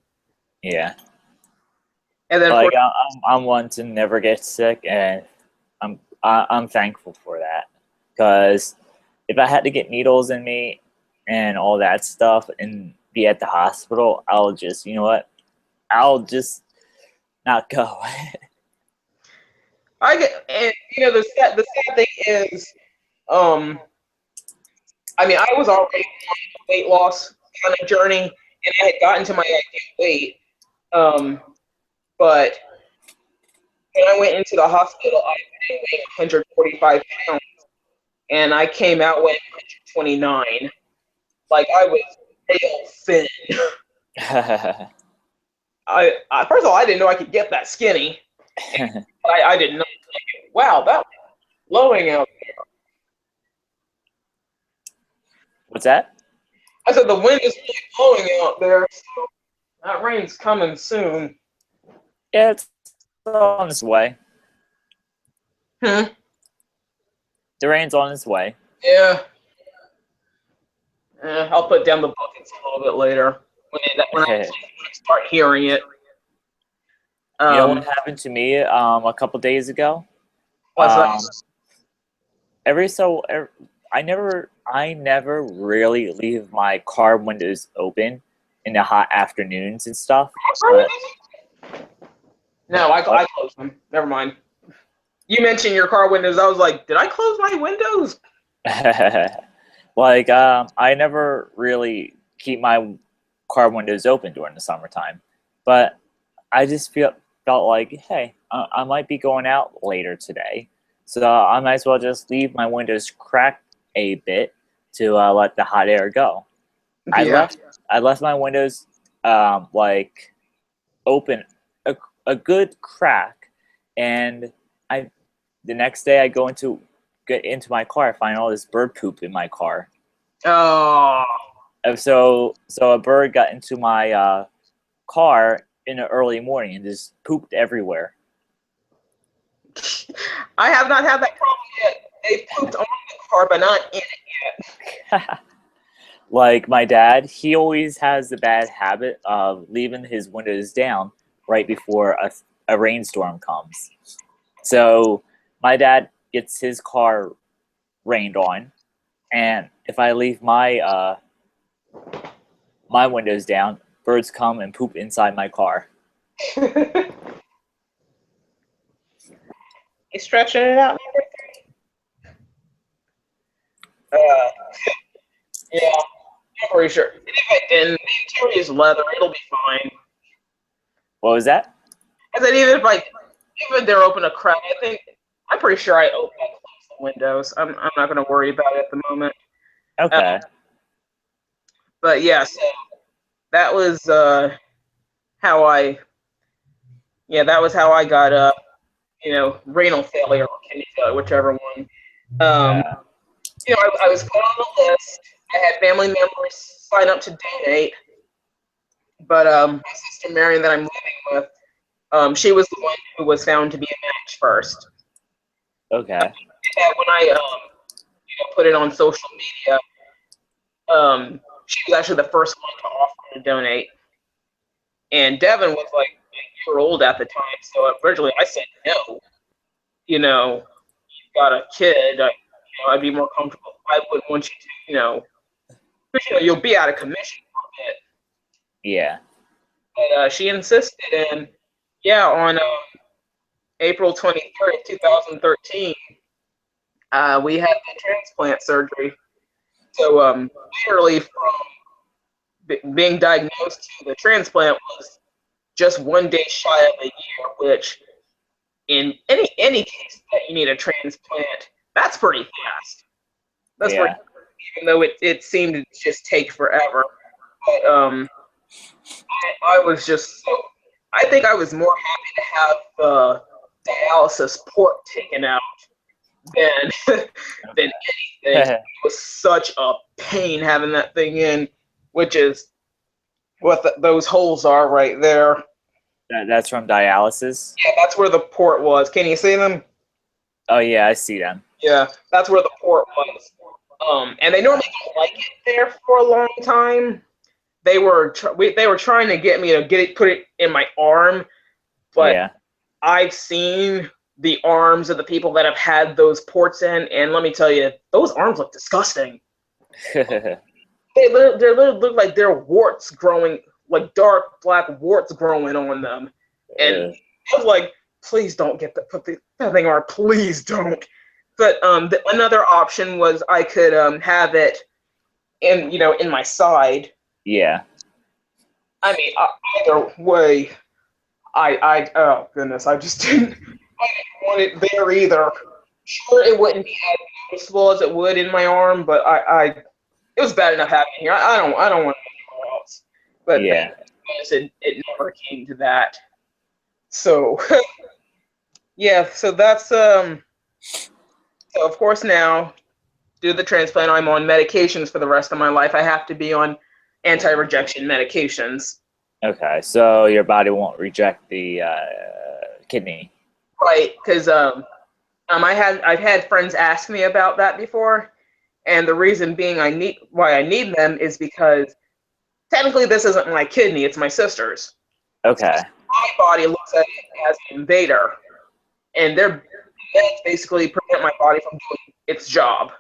Yeah. And then like I'm one to never get sick, and I'm thankful for that, because if I had to get needles in me and all that stuff and be at the hospital, I'll just, you know what? I'll just not go. and the sad thing is, I mean, I was already on a weight loss kind of journey, and I had gotten to my ideal weight. But when I went into the hospital, I weighed 145 pounds, and I came out weighing 129. Like, I was real thin. First of all, I didn't know I could get that skinny. I didn't know. Wow, that was blowing out there. What's that? I said the wind is really blowing out there, so that rain's coming soon. Yeah, it's on its way. Hmm? The rain's on its way. Yeah. I'll put down the buckets a little bit later when I start hearing it. You know what happened to me a couple days ago? What's that? I never really leave my car windows open in the hot afternoons and stuff. But, no, I closed them. Never mind. You mentioned your car windows. I was like, did I close my windows? I never really keep my car windows open during the summertime, but I just felt like, hey, I might be going out later today, so I might as well just leave my windows cracked a bit to let the hot air go. Yeah. I left my windows open a good crack, and the next day I get into my car, I find all this bird poop in my car. Oh. So a bird got into my car in the early morning and just pooped everywhere. I have not had that problem yet. They pooped on the car, but not in it yet. Like my dad, he always has the bad habit of leaving his windows down right before a rainstorm comes. So my dad gets his car rained on, and if I leave my my windows down, birds come and poop inside my car. You stretching it out, number 3? Yeah, I'm pretty sure. And the interior is leather, it'll be fine. What was that? I said even they're open a crack, I'm pretty sure I open and close the windows. I'm not gonna worry about it at the moment. Okay. But yeah, so that was how I got renal failure or kidney failure, whichever one. I was put on the list. I had family members sign up to donate, but my sister Marion that I'm living with, she was the one who was found to be a match first. Okay. If yeah, when I put it on social media, she was actually the first one to offer to donate. And Devin was like a year old at the time, so originally I said no. You've got a kid. I'd be more comfortable. I wouldn't want you to, because you'll be out of commission for a bit. Yeah. But she insisted, and yeah, on April 23rd, 2013, we had the transplant surgery. So literally from being diagnosed to the transplant was just 1 day shy of a year, which in any case that you need a transplant, that's pretty fast. That's pretty, even though it seemed to just take forever. But I was just so, I think I was more happy to have the dialysis port taken out than than anything. It was such a pain having that thing in, which is what those holes are right there. That's from dialysis? Yeah, that's where the port was. Can you see them? Oh, yeah, I see them. Yeah, that's where the port was. And they normally don't like it there for a long time. They were trying to get me to put it in my arm, but yeah. I've seen the arms of the people that have had those ports in, and let me tell you, those arms look disgusting. They literally look like they're warts growing, like dark black warts growing on them. And I was like, please don't put that thing on, please don't. But another option was I could have it in my side. Yeah. I mean, either way, oh goodness, I didn't want it there either. Sure, it wouldn't be as noticeable as it would in my arm, but it was bad enough having it here. I don't want it anywhere else. But yeah, it never came to that. So yeah, so that's so of course now, due to the transplant, I'm on medications for the rest of my life. I have to be on anti-rejection medications. Okay, so your body won't reject the kidney. Right, because I've had friends ask me about that before, and the reason being why I need them is because technically this isn't my kidney, it's my sister's. Okay. So my body looks at it as an invader, and their meds basically prevent my body from doing its job.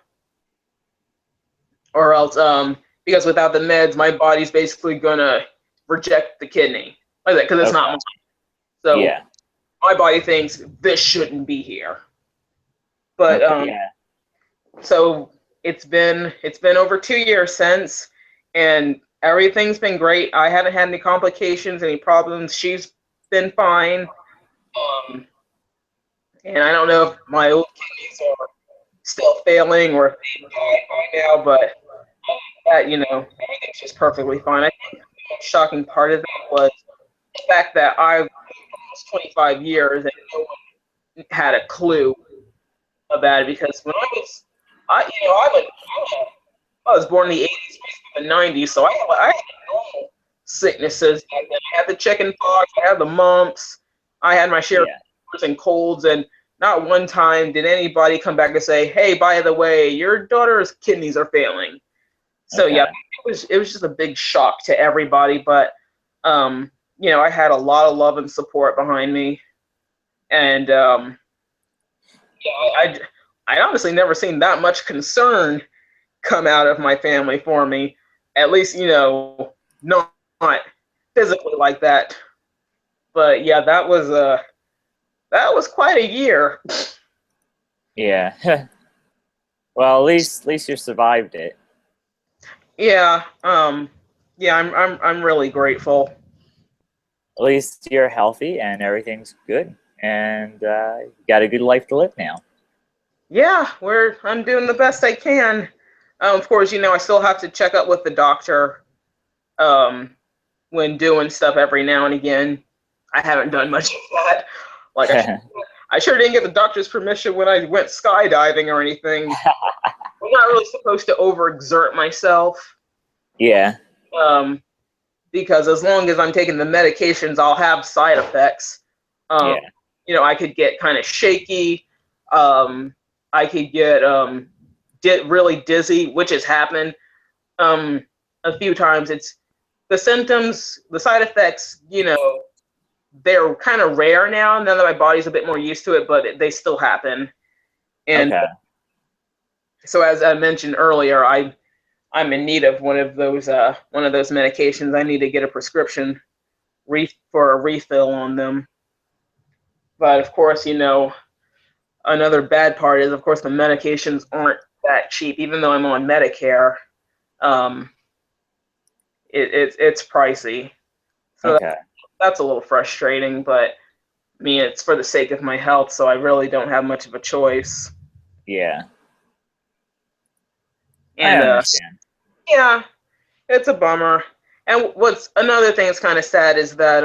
Or else, because without the meds, my body's basically gonna reject the kidney, like that, because it's not mine. So yeah. my body thinks this shouldn't be here. But so it's been over 2 years since, and everything's been great. I haven't had any complications, any problems. She's been fine. And I don't know if my old kidneys are still failing or if they've died by now, but that, everything's just perfectly fine. I think the most shocking part of that was the fact that I've almost 25 years and no one had a clue about it, because when I was born in the 80s, the 90s, so I had normal sicknesses. I had the chicken pox, I had the mumps, I had my share of fevers and colds, and not one time did anybody come back and say, hey, by the way, your daughter's kidneys are failing. So yeah, it was just a big shock to everybody, but I had a lot of love and support behind me, and I honestly never seen that much concern come out of my family for me, at least not physically like that. But yeah, that was quite a year. Yeah. Well, at least you survived it. Yeah. Yeah, I'm really grateful. At least you're healthy and everything's good, and you got a good life to live now. Yeah, I'm doing the best I can. Of course, I still have to check up with the doctor when doing stuff every now and again. I haven't done much of that. Like I sure didn't get the doctor's permission when I went skydiving or anything. I'm not really supposed to overexert myself. Yeah. Because as long as I'm taking the medications, I'll have side effects. I could get kind of shaky. I could get really dizzy, which has happened a few times. It's the symptoms, the side effects, they're kind of rare now that my body's a bit more used to it, but they still happen. And Okay. so as I mentioned earlier, I'm in need of one of those medications. I need to get a prescription for a refill on them. But of course, another bad part is, of course, the medications aren't that cheap. Even though I'm on Medicare, it's pricey. So Okay. that's a little frustrating. But I mean, it's for the sake of my health, so I really don't have much of a choice. Yeah. I And understand. yeah, it's a bummer. And what's another thing that's kind of sad is that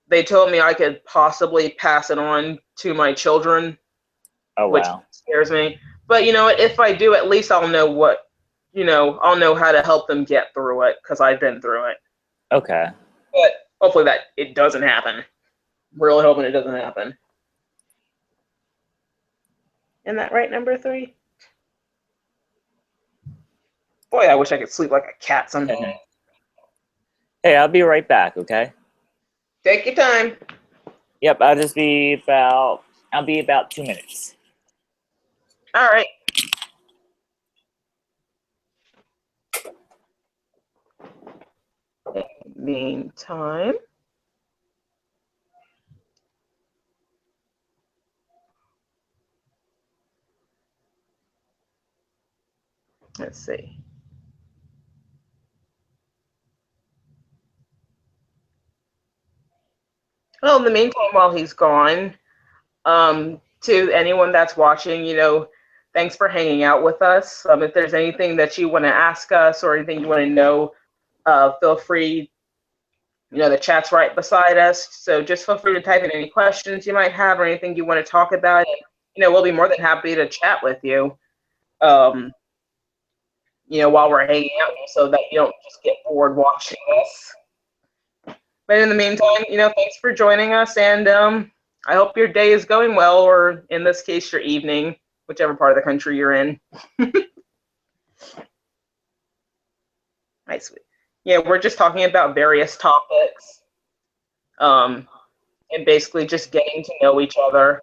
they told me I could possibly pass it on to my children, Oh which wow. scares me. But you know what? If I do, at least I'll know I'll know how to help them get through it because I've been through it. Okay. But hopefully that it doesn't happen. Really hoping it doesn't happen. Isn't that right, number 3? Boy, I wish I could sleep like a cat someday. Hey, I'll be right back, okay? Take your time. Yep, I'll be about 2 minutes. All right. Meantime. Let's see. Well, in the meantime, while he's gone, to anyone that's watching, thanks for hanging out with us. If there's anything that you want to ask us or anything you want to know, feel free. The chat's right beside us, so just feel free to type in any questions you might have or anything you want to talk about. And, we'll be more than happy to chat with you. While we're hanging out, so that you don't just get bored watching us. But in the meantime, thanks for joining us, and I hope your day is going well, or in this case, your evening, whichever part of the country you're in. Nice. Yeah, we're just talking about various topics, and basically just getting to know each other.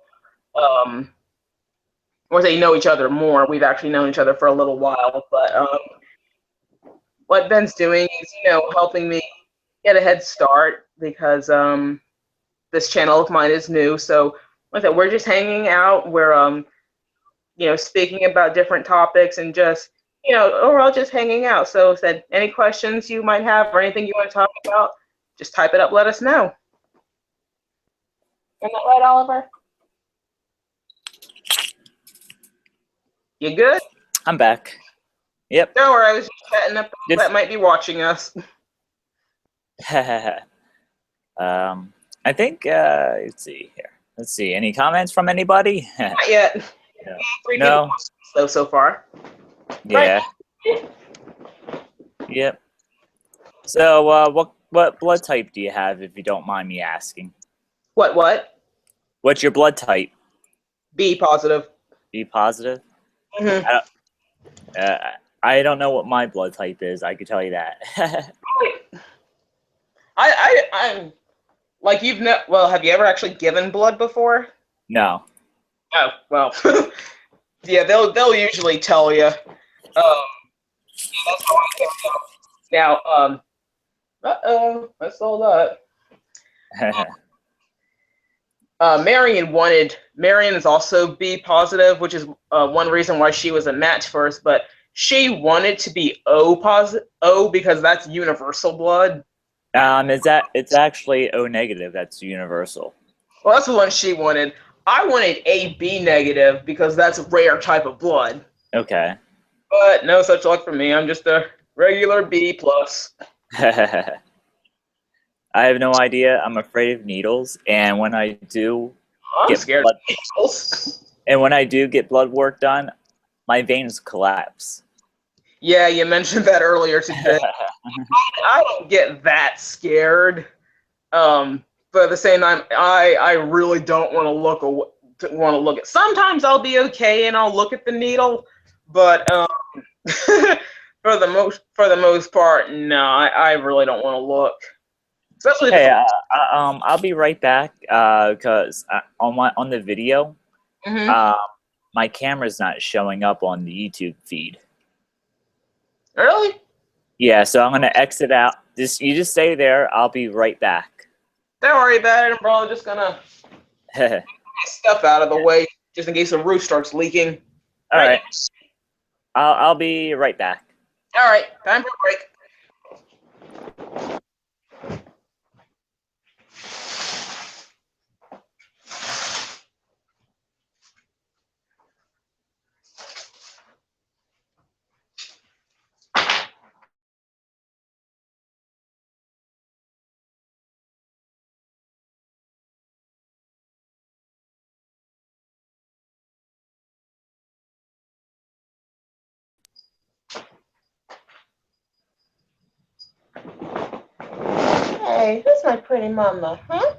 Or say know each other more. We've actually known each other for a little while, but what Ben's doing is, helping me get a head start because this channel of mine is new. So like I said, we're just hanging out. We're speaking about different topics and just overall just hanging out. So said any questions you might have or anything you want to talk about, just type it up. Let us know. Isn't that right, Oliver? You good? I'm back. Yep. Don't worry, I was just chatting up that might be watching us. I think, let's see here. Let's see, any comments from anybody? Not yet. Yeah. 3 No. people so far. Yeah. Right. Yep. So, what blood type do you have, if you don't mind me asking? What? What's your blood type? B positive. B positive? Mm-hmm. I don't know what my blood type is. I could tell you that. I'm like have you ever actually given blood before? No. Oh well. Yeah, they'll usually tell you. That's how I can tell. Now, I saw that. Marion is also B positive, which is one reason why she was a match for us, but she wanted to be O positive, because that's universal blood. It's actually O negative. That's universal. Well, that's the one she wanted. I wanted AB negative because that's a rare type of blood. Okay. But no such luck for me. I'm just a regular B plus. I have no idea. I'm afraid of needles, and when I do scared of needles. And when I do get blood work done, my veins collapse. Yeah, you mentioned that earlier today. I don't get that scared. But at the same time, I really don't want to look to want to look at. Sometimes I'll be okay and I'll look at the needle, but for the most part, no, I really don't want to look. Especially Hey, I'll be right back because on the video, mm-hmm. my camera's not showing up on the YouTube feed. Really? Yeah, so I'm gonna exit out. You just stay there. I'll be right back. Don't worry about it. I'm probably just gonna get stuff out of the way just in case the roof starts leaking. All right. I'll be right back. All right, time for a break. Hey, who's my pretty mama, huh?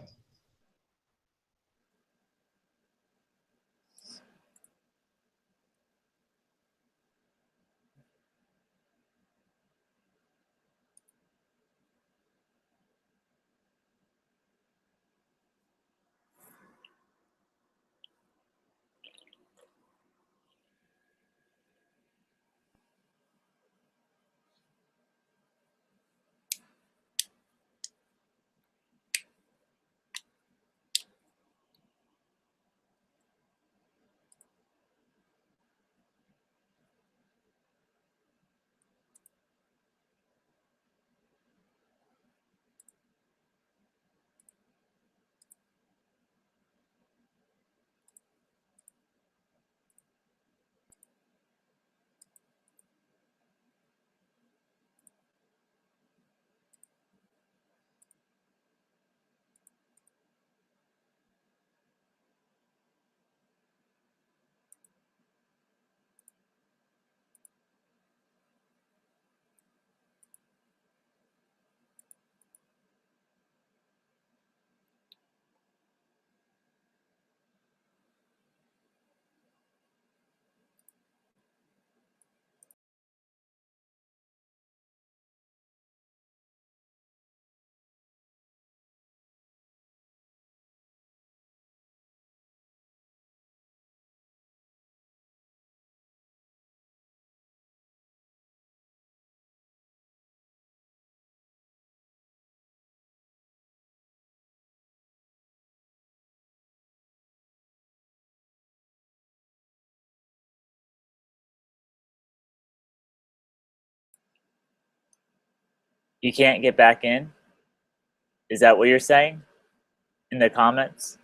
You can't get back in? Is that what you're saying in the comments?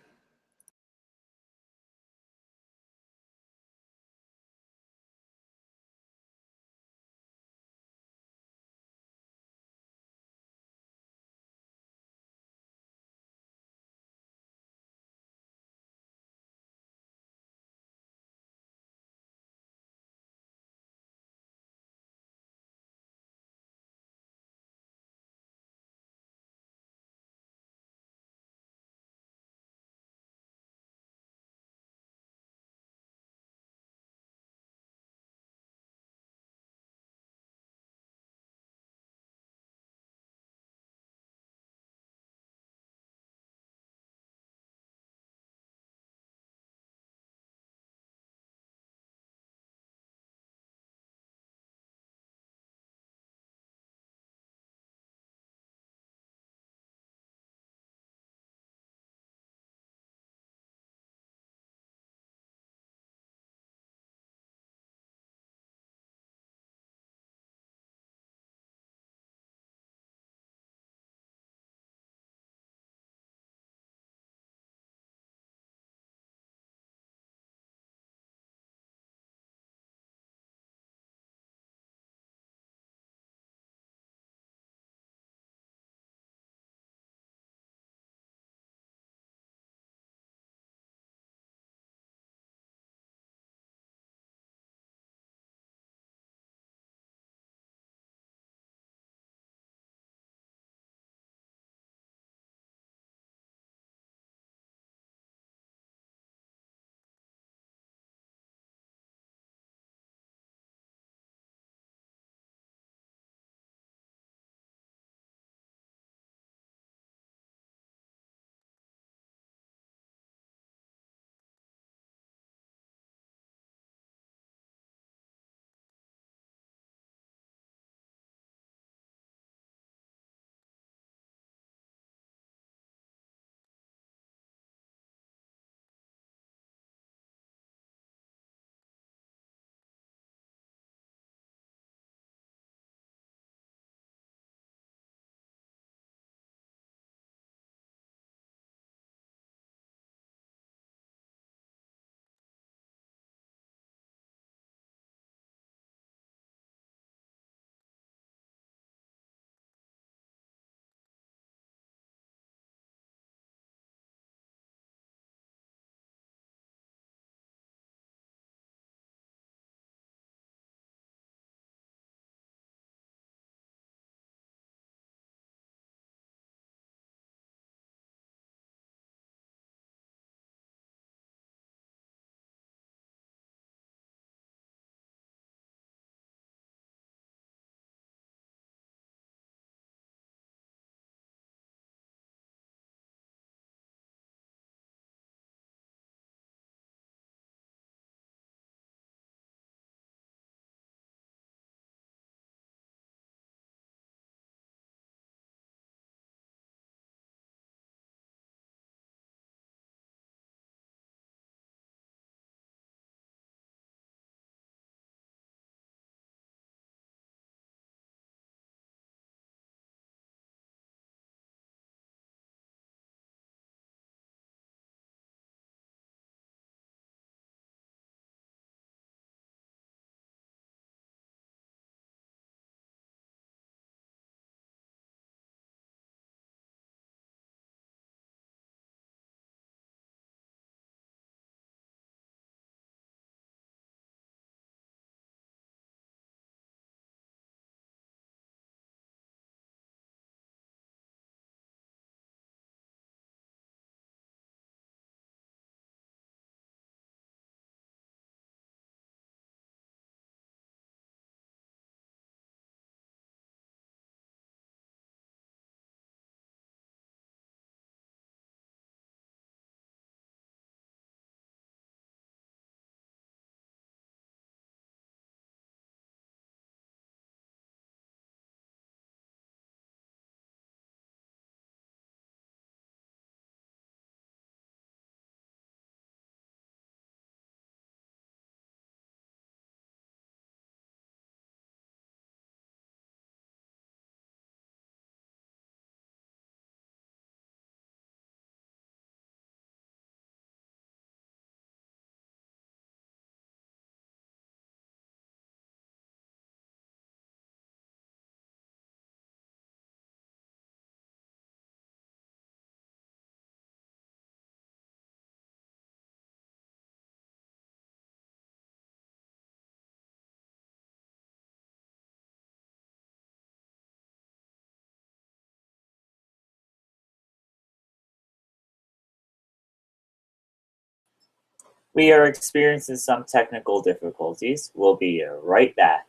We are experiencing some technical difficulties. We'll be right back.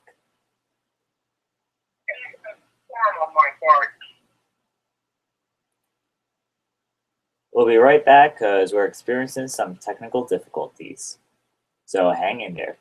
We'll be right back because we're experiencing some technical difficulties. So hang in there.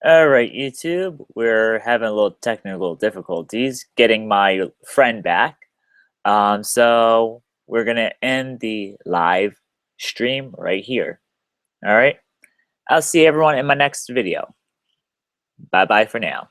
All right, YouTube, we're having a little technical difficulties getting my friend back. So we're gonna end the live stream right here. All right. I'll see everyone in my next video. Bye bye for now.